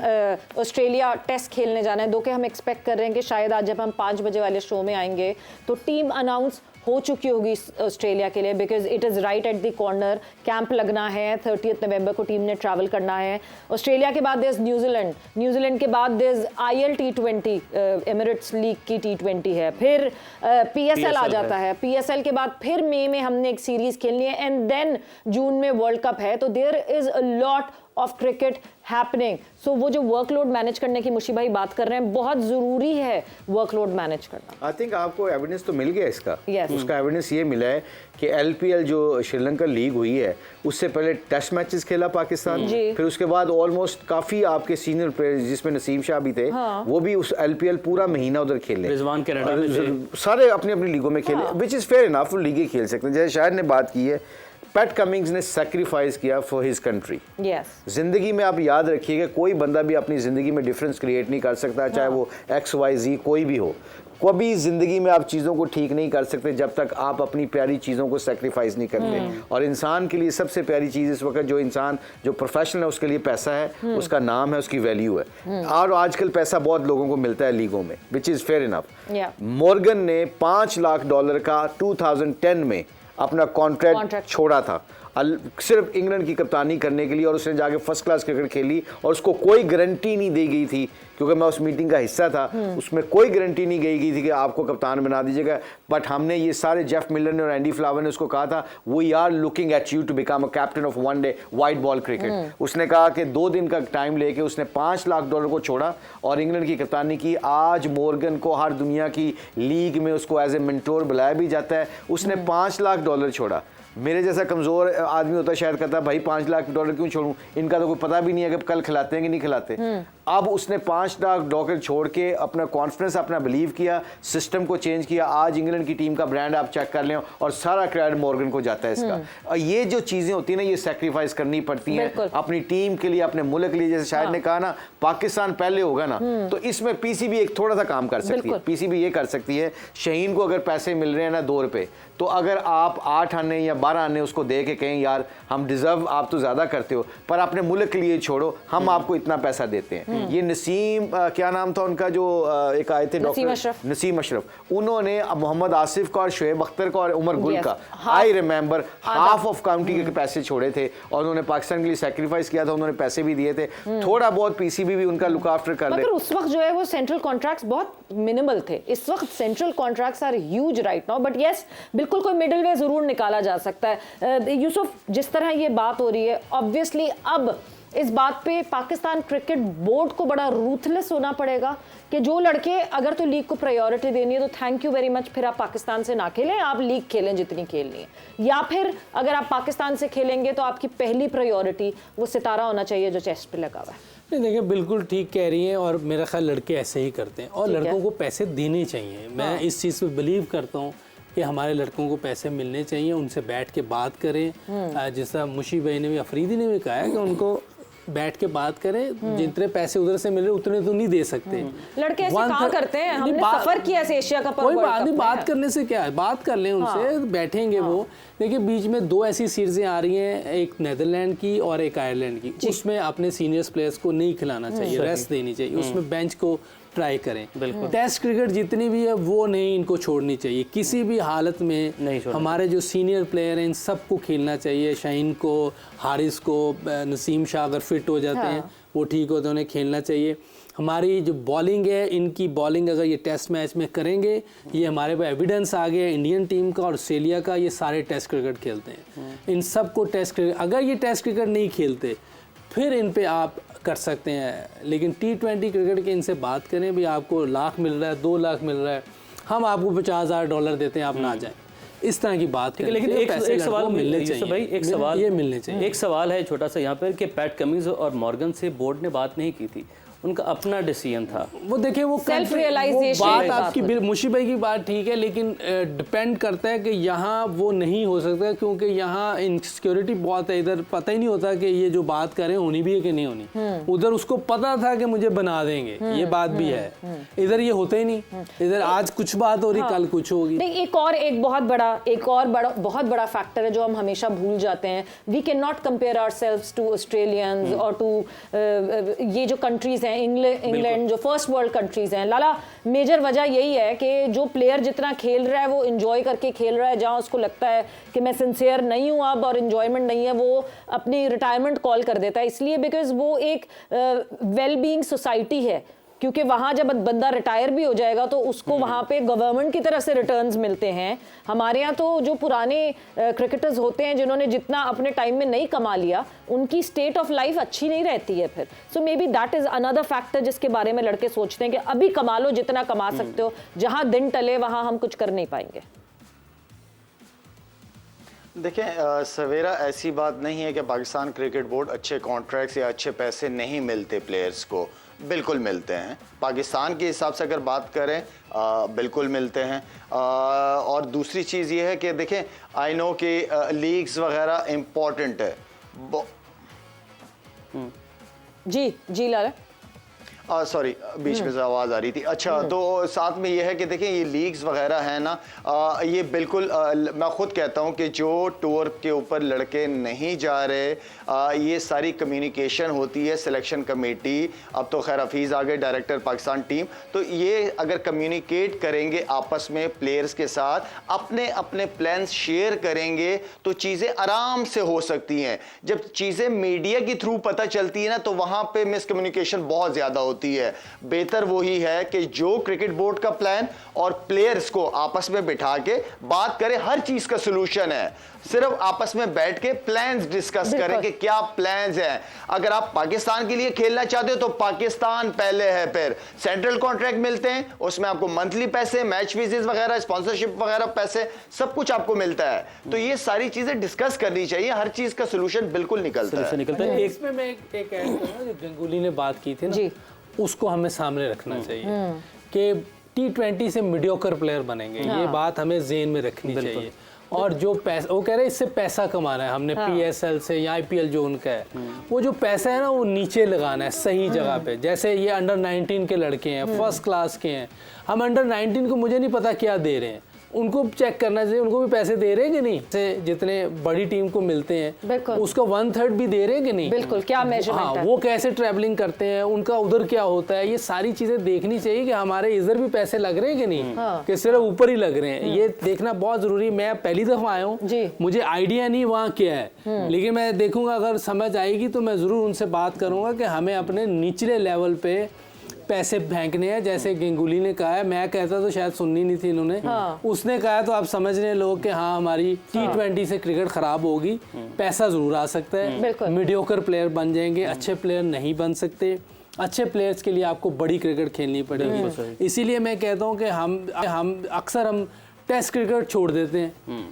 ऑस्ट्रेलिया टेस्ट खेलने जाना है, दो के हम एक्सपेक्ट कर रहे हैं कि शायद आज जब हम 5 बजे वाले शो में आएंगे तो टीम अनाउंस हो चुकी होगी ऑस्ट्रेलिया के लिए, because it is right at the corner. Camp लगना है, 30 नवंबर को टीम ने ट्रैवल करना है। ऑस्ट्रेलिया के बाद देयर न्यूजीलैंड के बाद there IL T20 Emirates league की T20 है, फिर PSL आ जाता है। PSL के बाद फिर मई में हमने एक सीरीज खेलनी है एंड देन जून में वर्ल्ड कप है। तो there is a lot of cricket happening. So वो जो वर्कलोड मैनेज करने की मुशी भाई बात कर रहे हैं, बहुत जरूरी है वर्कलोड मैनेज करना। आई थिंक आपको एविडेंस तो मिल गया इसका। उसका एविडेंस ये मिला है कि LPL जो श्रीलंका लीग हुई है, उससे पहले टेस्ट मैचेस खेला पाकिस्तान, फिर उसके बाद ऑलमोस्ट काफी आपके सीनियर प्लेयर जिसमें नसीम शाह भी थे, वो भी उस LPL पूरा महीना उधर खेले, रिजवान कनाडा में सारे अपनी अपनी लीगों में खेले, विच इज फेयर इनफ। वो लीगें खेल सकते हैं। जैसे शायद ने बात की है, पैट कमिंग्स ने सैक्रिफाइस किया फॉर हिज कंट्री। जिंदगी में आप याद रखिएगा, कोई बंदा भी अपनी जिंदगी में डिफरेंस क्रिएट नहीं कर सकता, चाहे वो XYZ कोई भी हो। कभी जिंदगी में आप चीज़ों को ठीक नहीं कर सकते जब तक आप अपनी प्यारी चीज़ों को सैक्रिफाइस नहीं करते। और इंसान के लिए सबसे प्यारी चीज़ इस वक्त, जो प्रोफेशनल है उसके लिए पैसा है, उसका नाम है, उसकी वैल्यू है। और आजकल पैसा बहुत लोगों को मिलता है लीगों में, which is fair enough. Morgan ने $5 लाख का 2010 में अपना कॉन्ट्रैक्ट छोड़ा था सिर्फ इंग्लैंड की कप्तानी करने के लिए, और उसने जाके फर्स्ट क्लास क्रिकेट खेली और उसको कोई गारंटी नहीं दी गई थी, क्योंकि मैं उस मीटिंग का हिस्सा था, उसमें कोई गारंटी नहीं गई थी कि आपको कप्तान बना दीजिएगा। बट हमने ये सारे, जेफ मिलर ने और एंडी फ्लावर ने उसको कहा था, we are looking at you to become a captain of one day white ball cricket. उसने कहा कि 2 दिन का टाइम लेके उसने $5 लाख को छोड़ा और इंग्लैंड की कप्तानी की। आज मॉर्गन को हर दुनिया की लीग में उसको एज ए मेंटोर बुलाया भी जाता है। उसने $5 लाख छोड़ा। मेरे जैसा कमज़ोर आदमी होता शायद कहता भाई $5 लाख क्यों छोड़ूं, इनका तो कोई पता भी नहीं है कि कल खिलाते हैं कि नहीं खिलाते। अब उसने $5 लाख छोड़ के अपना कॉन्फिडेंस, अपना बिलीव किया, सिस्टम को चेंज किया। आज इंग्लैंड की टीम का ब्रांड आप चेक कर लें और सारा क्रेडिट मॉर्गन को जाता है इसका। और ये जो चीज़ें होती हैं ना, ये सैक्रिफाइस करनी पड़ती हैं अपनी टीम के लिए, अपने मुल्क के लिए। जैसे शायद ने कहा ना, पाकिस्तान पहले होगा ना, तो इसमें PCB एक थोड़ा सा काम कर सकती है। PCB ये कर सकती है, शाहीन को अगर पैसे मिल रहे हैं ना $2, तो अगर आप 8 आने या 12 आने उसको दे के कहें यार हम डिजर्व, आप तो ज़्यादा करते हो पर अपने मुल्क के लिए छोड़ो, हम आपको इतना पैसा देते हैं। ये नसीम क्या नाम था उनका जो एक आए थे डॉक्टर नसीम अशरफ, उन्होंने मोहम्मद आसिफ का और शुएब अख्तर का और उमर गुल का I remember half of county के पैसे छोड़े थे और उन्होंने पाकिस्तान के लिए सैक्रिफाइस किया था, उन्होंने पैसे भी दिए थे, थोड़ा बहुत पीसीबी भी उनका लुक आफ्टर कर ले। मगर उस वक्त जो है वो सेंट्रल कॉन्ट्रैक्ट्स बहुत मिनिमल थे, इस वक्त central contracts are huge right now, but yes बिल्कुल कोई मिडिल वे जरूर निकाला जा सकता है। यूसुफ, जिस तरह ये बात हो रही है, ऑब्वियसली अब इस बात पे पाकिस्तान क्रिकेट बोर्ड को बड़ा रूथलेस होना पड़ेगा कि जो लड़के अगर तो लीग को प्रायोरिटी देनी है तो थैंक यू वेरी मच, फिर आप पाकिस्तान से ना खेलें, आप लीग खेलें जितनी खेलनी है, या फिर अगर आप पाकिस्तान से खेलेंगे तो आपकी पहली प्रायोरिटी वो सितारा होना चाहिए जो चेस्ट पे लगा हुआ है। नहीं देखिए, बिल्कुल ठीक कह रही हैं और मेरा ख्याल लड़के ऐसे ही करते हैं और लड़कों को पैसे देने चाहिए। मैं इस चीज़ पे बिलीव करता हूँ कि हमारे लड़कों को पैसे मिलने चाहिए, उनसे बैठ के बात करें। जैसा मुशी भाई ने भी, अफरीदी ने भी कहा है कि उनको बैठ के बात करें, जितने पैसे उधर से मिल रहे उतने तो नहीं दे सकते। लड़के ऐसे कहाँ करते हैं, हमने सफर किया ऐसे एशिया कप, कोई बात नहीं, बात करने से क्या है, बात कर लें उनसे, बैठेंगे वो। देखिए बीच में 2 ऐसी सीरीजें आ रही हैं, एक नेदरलैंड की और एक आयरलैंड की, उसमें अपने सीनियर्स प्लेयर्स को नहीं खिलाना चाहिए, रेस्ट देनी चाहिए, उसमें बेंच को ट्राई करें। टेस्ट क्रिकेट जितनी भी है वो नहीं इनको छोड़नी चाहिए किसी भी हालत में, नहीं हमारे जो सीनियर प्लेयर हैं इन सबको खेलना चाहिए, शाहीन को, हारिस को, नसीम शाह अगर फिट हो जाते हैं वो ठीक होते हैं, उन्हें खेलना चाहिए। हमारी जो बॉलिंग है, इनकी बॉलिंग अगर ये टेस्ट मैच में करेंगे, ये हमारे पास एविडेंस आ गया इंडियन टीम का और ऑस्ट्रेलिया का, ये सारे टेस्ट क्रिकेट खेलते हैं, इन सबको टेस्ट क्रिकेट, अगर ये टेस्ट क्रिकेट नहीं खेलते फिर इन पे आप कर सकते हैं, लेकिन T20 क्रिकेट के इनसे बात करें भी, आपको लाख मिल रहा है, 2 लाख मिल रहा है, हम आपको $50,000 देते हैं, आप ना जाएं, इस तरह की बात है। लेकिन एक सवाल मिलने चाहिए भाई, एक सवाल ये मिलने चाहिए। एक सवाल है छोटा सा यहाँ पर कि पैट कमिंस और मॉर्गन से बोर्ड ने बात नहीं की थी, उनका अपना डिसीजन था। वो देखिए वो सेल्फ रियलाइजेशन, बात आपकी मुशी भाई की बात ठीक है, लेकिन डिपेंड करता है कि यहाँ वो नहीं हो सकता क्योंकि यहाँ इनसिक्योरिटी बहुत है, इधर पता ही नहीं होता कि ये जो बात करें होनी भी है कि नहीं होनी। उधर उसको पता था कि मुझे बना देंगे, ये बात भी है, इधर ये होता ही नहीं, इधर आज कुछ बात हो रही, कल कुछ होगी। नहीं, एक बहुत बड़ा फैक्टर है जो हम हमेशा भूल जाते हैं, we can not compare ourselves to Australians और टू ये जो कंट्रीज हैं, इंग्लैंड जो फर्स्ट वर्ल्ड कंट्रीज हैं। लाला, मेजर वजह यही है कि जो प्लेयर जितना खेल रहा है वो एंजॉय करके खेल रहा है, जहां उसको लगता है कि मैं सिंसियर नहीं हूं अब और एंजॉयमेंट नहीं है, वो अपनी रिटायरमेंट कॉल कर देता है, इसलिए बिकॉज वो एक वेल बीइंग सोसाइटी है, क्योंकि वहाँ जब बंदा रिटायर भी हो जाएगा तो उसको वहाँ पे गवर्नमेंट की तरफ से रिटर्न्स मिलते हैं। हमारे यहाँ तो जो पुराने क्रिकेटर्स होते हैं जिन्होंने जितना अपने टाइम में नहीं कमा लिया, उनकी स्टेट ऑफ लाइफ अच्छी नहीं रहती है फिर। So maybe that is another factor जिसके बारे में लड़के सोचते हैं कि अभी कमा लो जितना कमा सकते हो, जहाँ दिन टले वहाँ हम कुछ कर नहीं पाएंगे। देखें सवेरा, ऐसी बात नहीं है कि पाकिस्तान क्रिकेट बोर्ड अच्छे कॉन्ट्रैक्ट्स या अच्छे पैसे नहीं मिलते प्लेयर्स को, बिल्कुल मिलते हैं। पाकिस्तान के हिसाब से अगर बात करें बिल्कुल मिलते हैं। और दूसरी चीज़ ये है कि देखें, आई नो कि लीग्स वगैरह इम्पॉर्टेंट है। जी लाला, सॉरी बीच में से आवाज़ आ रही थी। अच्छा, तो साथ में ये है कि देखें ये लीग्स वगैरह है ना, ये बिल्कुल मैं ख़ुद कहता हूँ कि जो टूर के ऊपर लड़के नहीं जा रहे, ये सारी कम्युनिकेशन होती है सिलेक्शन कमेटी, अब तो खैर हफीज़ आ गए डायरेक्टर पाकिस्तान टीम, तो ये अगर कम्युनिकेट करेंगे आपस में प्लेयर्स के साथ, अपने अपने प्लान्स शेयर करेंगे तो चीज़ें आराम से हो सकती हैं। जब चीज़ें मीडिया के थ्रू पता चलती है ना, तो वहाँ पर मिसकम्युनिकेशन बहुत ज़्यादा होती है। बेहतर वही है कि जो क्रिकेट बोर्ड का प्लान और प्लेयर्स को आपस में बिठा के बात करें, हर चीज का सलूशन है, सिर्फ आपस में बैठ के प्लान्स डिस्कस करें कि क्या प्लान्स हैं। अगर आप पाकिस्तान के लिए खेलना चाहते हो तो पाकिस्तान पहले है, फिर सेंट्रल कॉन्ट्रैक्ट मिलते हैं, उसमें आपको मंथली पैसे, मैच फीसेस वगैरह, स्पॉन्सरशिप वगैरह पैसे, सब कुछ आपको मिलता है। तो ये सारी चीजें डिस्कस करनी चाहिए, हर चीज का सलूशन बिल्कुल निकलता है। इसमें मैं एक ऐड करूंगा, जो गंगुली ने बात की थी ना, उसको हमें सामने रखना चाहिए कि T20 से मीडियोकर प्लेयर बनेंगे, ये बात हमें ज़हन में रखनी चाहिए। और जो पैसा वो कह रहे हैं इससे पैसा कमाना है हमने, PSL से या IPL जो उनका है, वो जो पैसा है ना वो नीचे लगाना है सही जगह पे। जैसे ये अंडर 19 के लड़के हैं, फर्स्ट क्लास के हैं, हम अंडर 19 को मुझे नहीं पता क्या दे रहे हैं, उनको चेक करना चाहिए, उनको भी पैसे दे रहे हैं कि नहीं, से जितने बड़ी टीम को मिलते हैं बिल्कुल। उसका 1/3 भी दे रहे हैं कि नहीं, बिल्कुल, क्या मेजरमेंट हाँ, है? वो कैसे ट्रैवलिंग करते हैं, उनका उधर क्या होता है, ये सारी चीजें देखनी चाहिए कि हमारे इधर भी पैसे लग रहे हैं कि नहीं, कि सिर्फ ऊपर ही लग रहे हैं, ये देखना बहुत जरूरी है। मैं पहली दफा आया हूँ, जी। मुझे आइडिया नहीं वहाँ क्या है, लेकिन मैं देखूंगा अगर समझ आएगी तो मैं जरूर उनसे बात करूंगा कि हमें अपने निचले लेवल पे पैसे फेंकने हैं। जैसे गंगुली ने कहा है, मैं कहता तो शायद सुननी नहीं थी इन्होंने, उसने कहा तो आप समझ रहे हैं लोग कि हाँ हमारी T20 से क्रिकेट खराब होगी, पैसा जरूर आ सकता है, मीडियोकर प्लेयर बन जाएंगे, अच्छे प्लेयर नहीं बन सकते। अच्छे प्लेयर्स के लिए आपको बड़ी क्रिकेट खेलनी पड़ेगी। इसीलिए मैं कहता हूँ कि हम अक्सर टेस्ट क्रिकेट छोड़ देते हैं।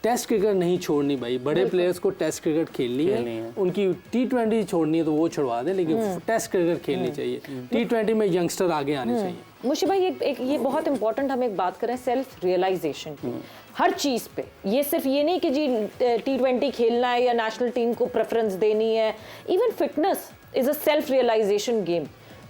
टेस्ट क्रिकेट नहीं छोड़नी भाई, बड़े प्लेयर्स को टेस्ट क्रिकेट खेलनी है, उनकी T20 छोड़नी है तो वो छुड़वा दें, लेकिन टेस्ट क्रिकेट खेलनी चाहिए। T20 में यंगस्टर आगे आने चाहिए। मुशी भाई ये बहुत इंपॉर्टेंट हम एक बात करें सेल्फ रियलाइजेशन की हर चीज़ पे। ये सिर्फ ये नहीं कि जी T20 खेलना है या नेशनल टीम को प्रेफरेंस देनी है, even fitness is a self realisation game.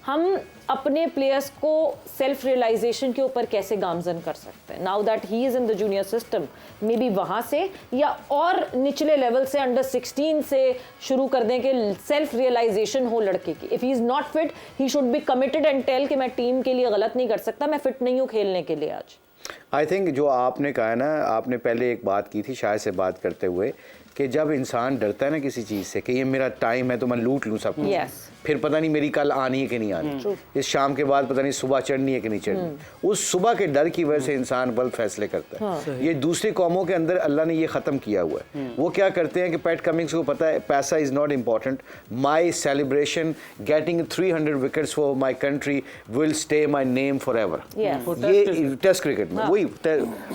हम अपने प्लेयर्स को सेल्फ रियलाइजेशन के ऊपर कैसे गामजन कर सकते हैं now that he is in the junior system, may be वहाँ से या और निचले लेवल से अंडर 16 से शुरू कर दें कि सेल्फ रियलाइजेशन हो लड़के की। If he is not fit he should be committed and tell कि मैं टीम के लिए गलत नहीं कर सकता, मैं फिट नहीं हूँ खेलने के लिए आज। आई थिंक जो आपने कहा है ना, आपने पहले एक बात की थी शायद से बात करते हुए कि जब इंसान डरता है ना किसी चीज़ से कि ये मेरा टाइम है तो मैं लूट लूँ सब कुछ, Yes. फिर पता नहीं मेरी कल आनी है कि नहीं आनी, इस शाम के बाद पता नहीं सुबह चढ़नी है कि नहीं चढ़नी, उस सुबह के डर की वजह से इंसान गलत फैसले करता है। ये दूसरी कौमों के अंदर अल्लाह ने ये ख़त्म किया हुआ है। वो क्या करते हैं कि पैट कमिंग्स को पता है पैसा is not important, my celebration getting 300 wickets for my country will stay my name for ever. ये टेस्ट क्रिकेट में वही।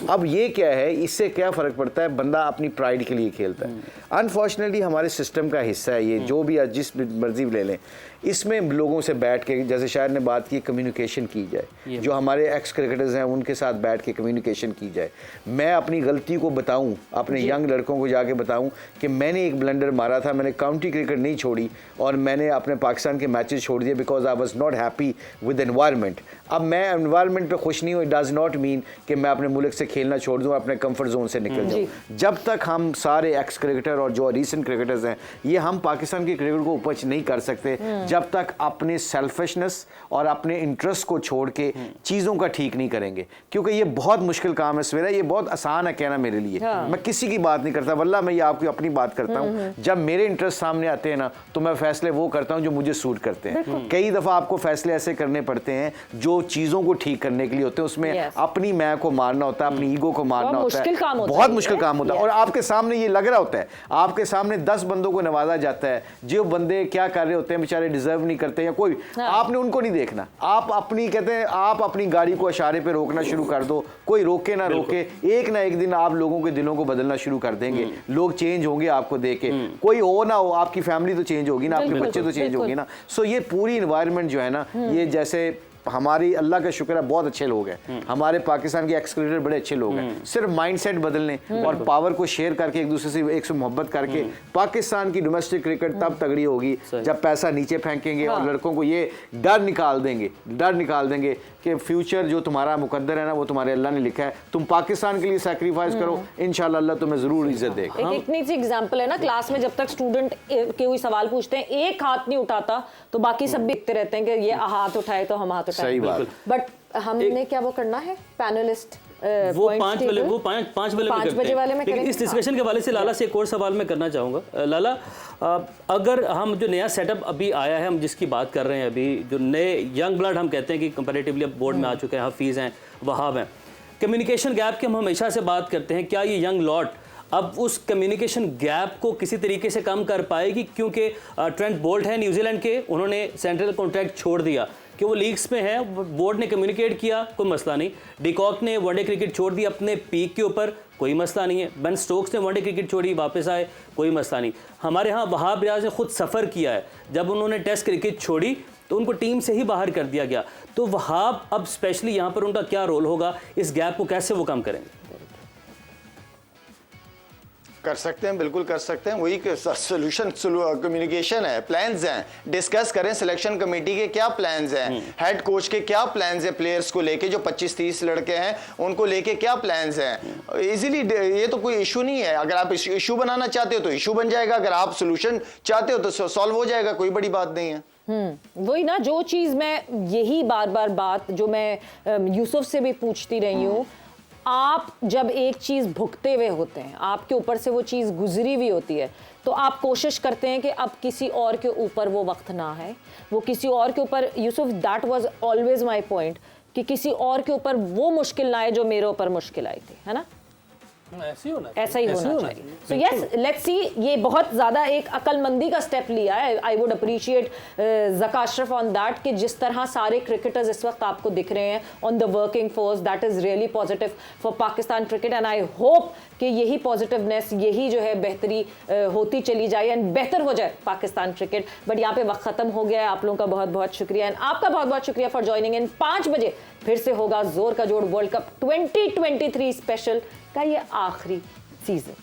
अब ये क्या है, इससे क्या फ़र्क पड़ता है, बंदा अपनी प्राइड के लिए खेलता है। अनफॉर्चुनेटली हमारे सिस्टम का हिस्सा है ये, जो भी जिस मर्जी ले लें, इसमें लोगों से बैठ के, जैसे शायर ने बात की, कम्युनिकेशन की जाए, जो हमारे एक्स क्रिकेटर्स हैं उनके साथ बैठ के कम्युनिकेशन की जाए। मैं अपनी गलती को बताऊं, अपने यंग लड़कों को जाके बताऊं कि मैंने एक ब्लंडर मारा था, मैंने काउंटी क्रिकेट नहीं छोड़ी और मैंने अपने पाकिस्तान के मैचेस छोड़ दिए because I was not happy with environment. अब मैं एनवायरनमेंट पे खुश नहीं हूँ, इट डज नॉट मीन कि मैं अपने मुल्क से खेलना छोड़ दूँ और अपने कंफर्ट जोन से निकल जाऊँ। जब तक हम सारे एक्स क्रिकेटर और जो रिसेंट क्रिकेटर्स हैं, ये हम पाकिस्तान की क्रिकेट को उपज नहीं कर सकते जब तक अपने सेल्फिशनेस और अपने इंटरेस्ट को छोड़ के चीज़ों का ठीक नहीं करेंगे, क्योंकि ये बहुत मुश्किल काम है। सवेरा ये बहुत आसान है कहना मेरे लिए, मैं किसी की बात नहीं करता, वल्लाह मैं ये आपकी अपनी बात करता हूँ। जब मेरे इंटरेस्ट सामने आते हैं ना, तो मैं फैसले वो करता हूँ जो मुझे सूट करते हैं। कई दफ़ा आपको फैसले ऐसे करने पड़ते हैं जो चीज़ों को ठीक करने के लिए होते हैं, उसमें अपनी मैं को मारना होता है, अपनी ईगो को मारना होता है, बहुत मुश्किल काम होता है। और आपके सामने ये लग रहा होता है, आपके सामने 10 बंदों को नवाजा जाता है, जो बंदे क्या कर रहे होते हैं बेचारे डिजर्व नहीं करते या कोई, आपने उनको नहीं देखना, आप अपनी कहते हैं आप अपनी गाड़ी को इशारे पे रोकना शुरू कर दो, कोई रोके ना रोके, एक ना एक दिन आप लोगों के दिलों को बदलना शुरू कर देंगे, लोग चेंज होंगे आपको देख के, कोई हो ना हो, आपकी फैमिली तो चेंज होगी ना, आपके बच्चे तो चेंज होंगे ना। सो ये पूरी इन्वायरमेंट जो है ना, ये जैसे हमारी अल्लाह का शुक्र है बहुत अच्छे लोग हैं, हमारे पाकिस्तान के एक्स क्रिकेटर बड़े अच्छे लोग हैं। सिर्फ माइंडसेट बदलने और पावर को शेयर करके एक दूसरे से एक से मोहब्बत करके पाकिस्तान की डोमेस्टिक क्रिकेट तब तगड़ी होगी जब पैसा नीचे फेंकेंगे और लड़कों को ये डर निकाल देंगे कि फ्यूचर जो तुम्हारा मुकद्दर है ना, वो तुम्हारे अल्लाह ने लिखा है, तुम पाकिस्तान के लिए सैक्रिफाइस करो, इंशाल्लाह अल्लाह तुम्हें जरूर इज्जत देगा। एक इतनी सी एग्जांपल है ना, क्लास में जब तक स्टूडेंट के कोई सवाल पूछते हैं, एक हाथ नहीं उठाता तो बाकी सब भी देखते रहते हैं कि ये हाथ उठाए तो हम हाथ उठाए। सही बात। बट हमने क्या वो करना है, पैनलिस्ट वो 5 वाले में करेंगे। इस डिस्कशन के हवाले से लाला से एक और सवाल मैं करना चाहूँगा। लाला, अगर हम जो नया सेटअप अभी आया है, हम जिसकी बात कर रहे हैं अभी, जो नए यंग ब्लड हम कहते हैं कि कंपैरेटिवली अब बोर्ड में आ चुके हैं, हफीज़ हैं, वहाब हैं, कम्युनिकेशन गैप की हम हमेशा से बात करते हैं, क्या ये यंग लॉट अब उस कम्युनिकेशन गैप को किसी तरीके से कम कर पाएगी? क्योंकि ट्रेंट बोल्ट है न्यूजीलैंड के, उन्होंने सेंट्रल कॉन्ट्रैक्ट छोड़ दिया कि वो लीग्स में है, बोर्ड ने कम्युनिकेट किया, कोई मसला नहीं। डिकॉक ने वनडे क्रिकेट छोड़ दी अपने पीक के ऊपर, कोई मसला नहीं है। बेन स्टोक्स ने वनडे क्रिकेट छोड़ी, वापस आए, कोई मसला नहीं। हमारे यहाँ वहाब रियाज ने खुद सफ़र किया है, जब उन्होंने टेस्ट क्रिकेट छोड़ी तो उनको टीम से ही बाहर कर दिया गया। तो वहाब अब स्पेशली यहाँ पर उनका क्या रोल होगा, इस गैप को कैसे वो कम करेंगे? कर सकते हैं, बिल्कुल कर सकते हैं। वही सोल्यूशन कम्युनिकेशन है, प्लान्स हैं, डिस्कस करें सिलेक्शन कमेटी के क्या प्लान्स हैं, हेड कोच के क्या प्लान्स हैं, प्लेयर्स को लेके जो 25-30 लड़के हैं उनको लेके क्या प्लान्स हैं। इजीली ये तो कोई इशू नहीं है। अगर आप इशू बनाना चाहते हो तो इशू बन जाएगा, अगर आप सोल्यूशन चाहते हो तो सॉल्व हो जाएगा, कोई बड़ी बात नहीं है। वही ना, जो चीज मैं यही बार बार बात जो मैं यूसुफ से भी पूछती रही हूँ, आप जब एक चीज भुगते हुए होते हैं, आपके ऊपर से वो चीज गुजरी हुई होती है, तो आप कोशिश करते हैं कि अब किसी और के ऊपर वो वक्त ना है, वो किसी और के ऊपर, Yusuf that was always my point, कि किसी और के ऊपर वो मुश्किल ना आए जो मेरे ऊपर मुश्किल आई थी, है ना। ऐसा ही होना चाहिए। सो यस, लेट्स सी, ये बहुत ज्यादा एक अकलमंदी का स्टेप लिया है। I would appreciate Zaka Ashraf on that, कि जिस तरह सारे क्रिकेटर्स इस वक्त आपको दिख रहे हैं on the working force, that is really positive for Pakistan cricket, and I hope कि यही पॉजिटिवनेस, यही जो है बेहतरी होती चली जाए एंड बेहतर हो जाए पाकिस्तान क्रिकेट। बट यहाँ पे वक्त खत्म हो गया है। आप लोगों का बहुत बहुत शुक्रिया, एंड आपका बहुत बहुत शुक्रिया फॉर ज्वाइनिंग इन। 5 बजे फिर से होगा जोर का जोड़ वर्ल्ड कप 2023 स्पेशल का ये आखिरी सीजन।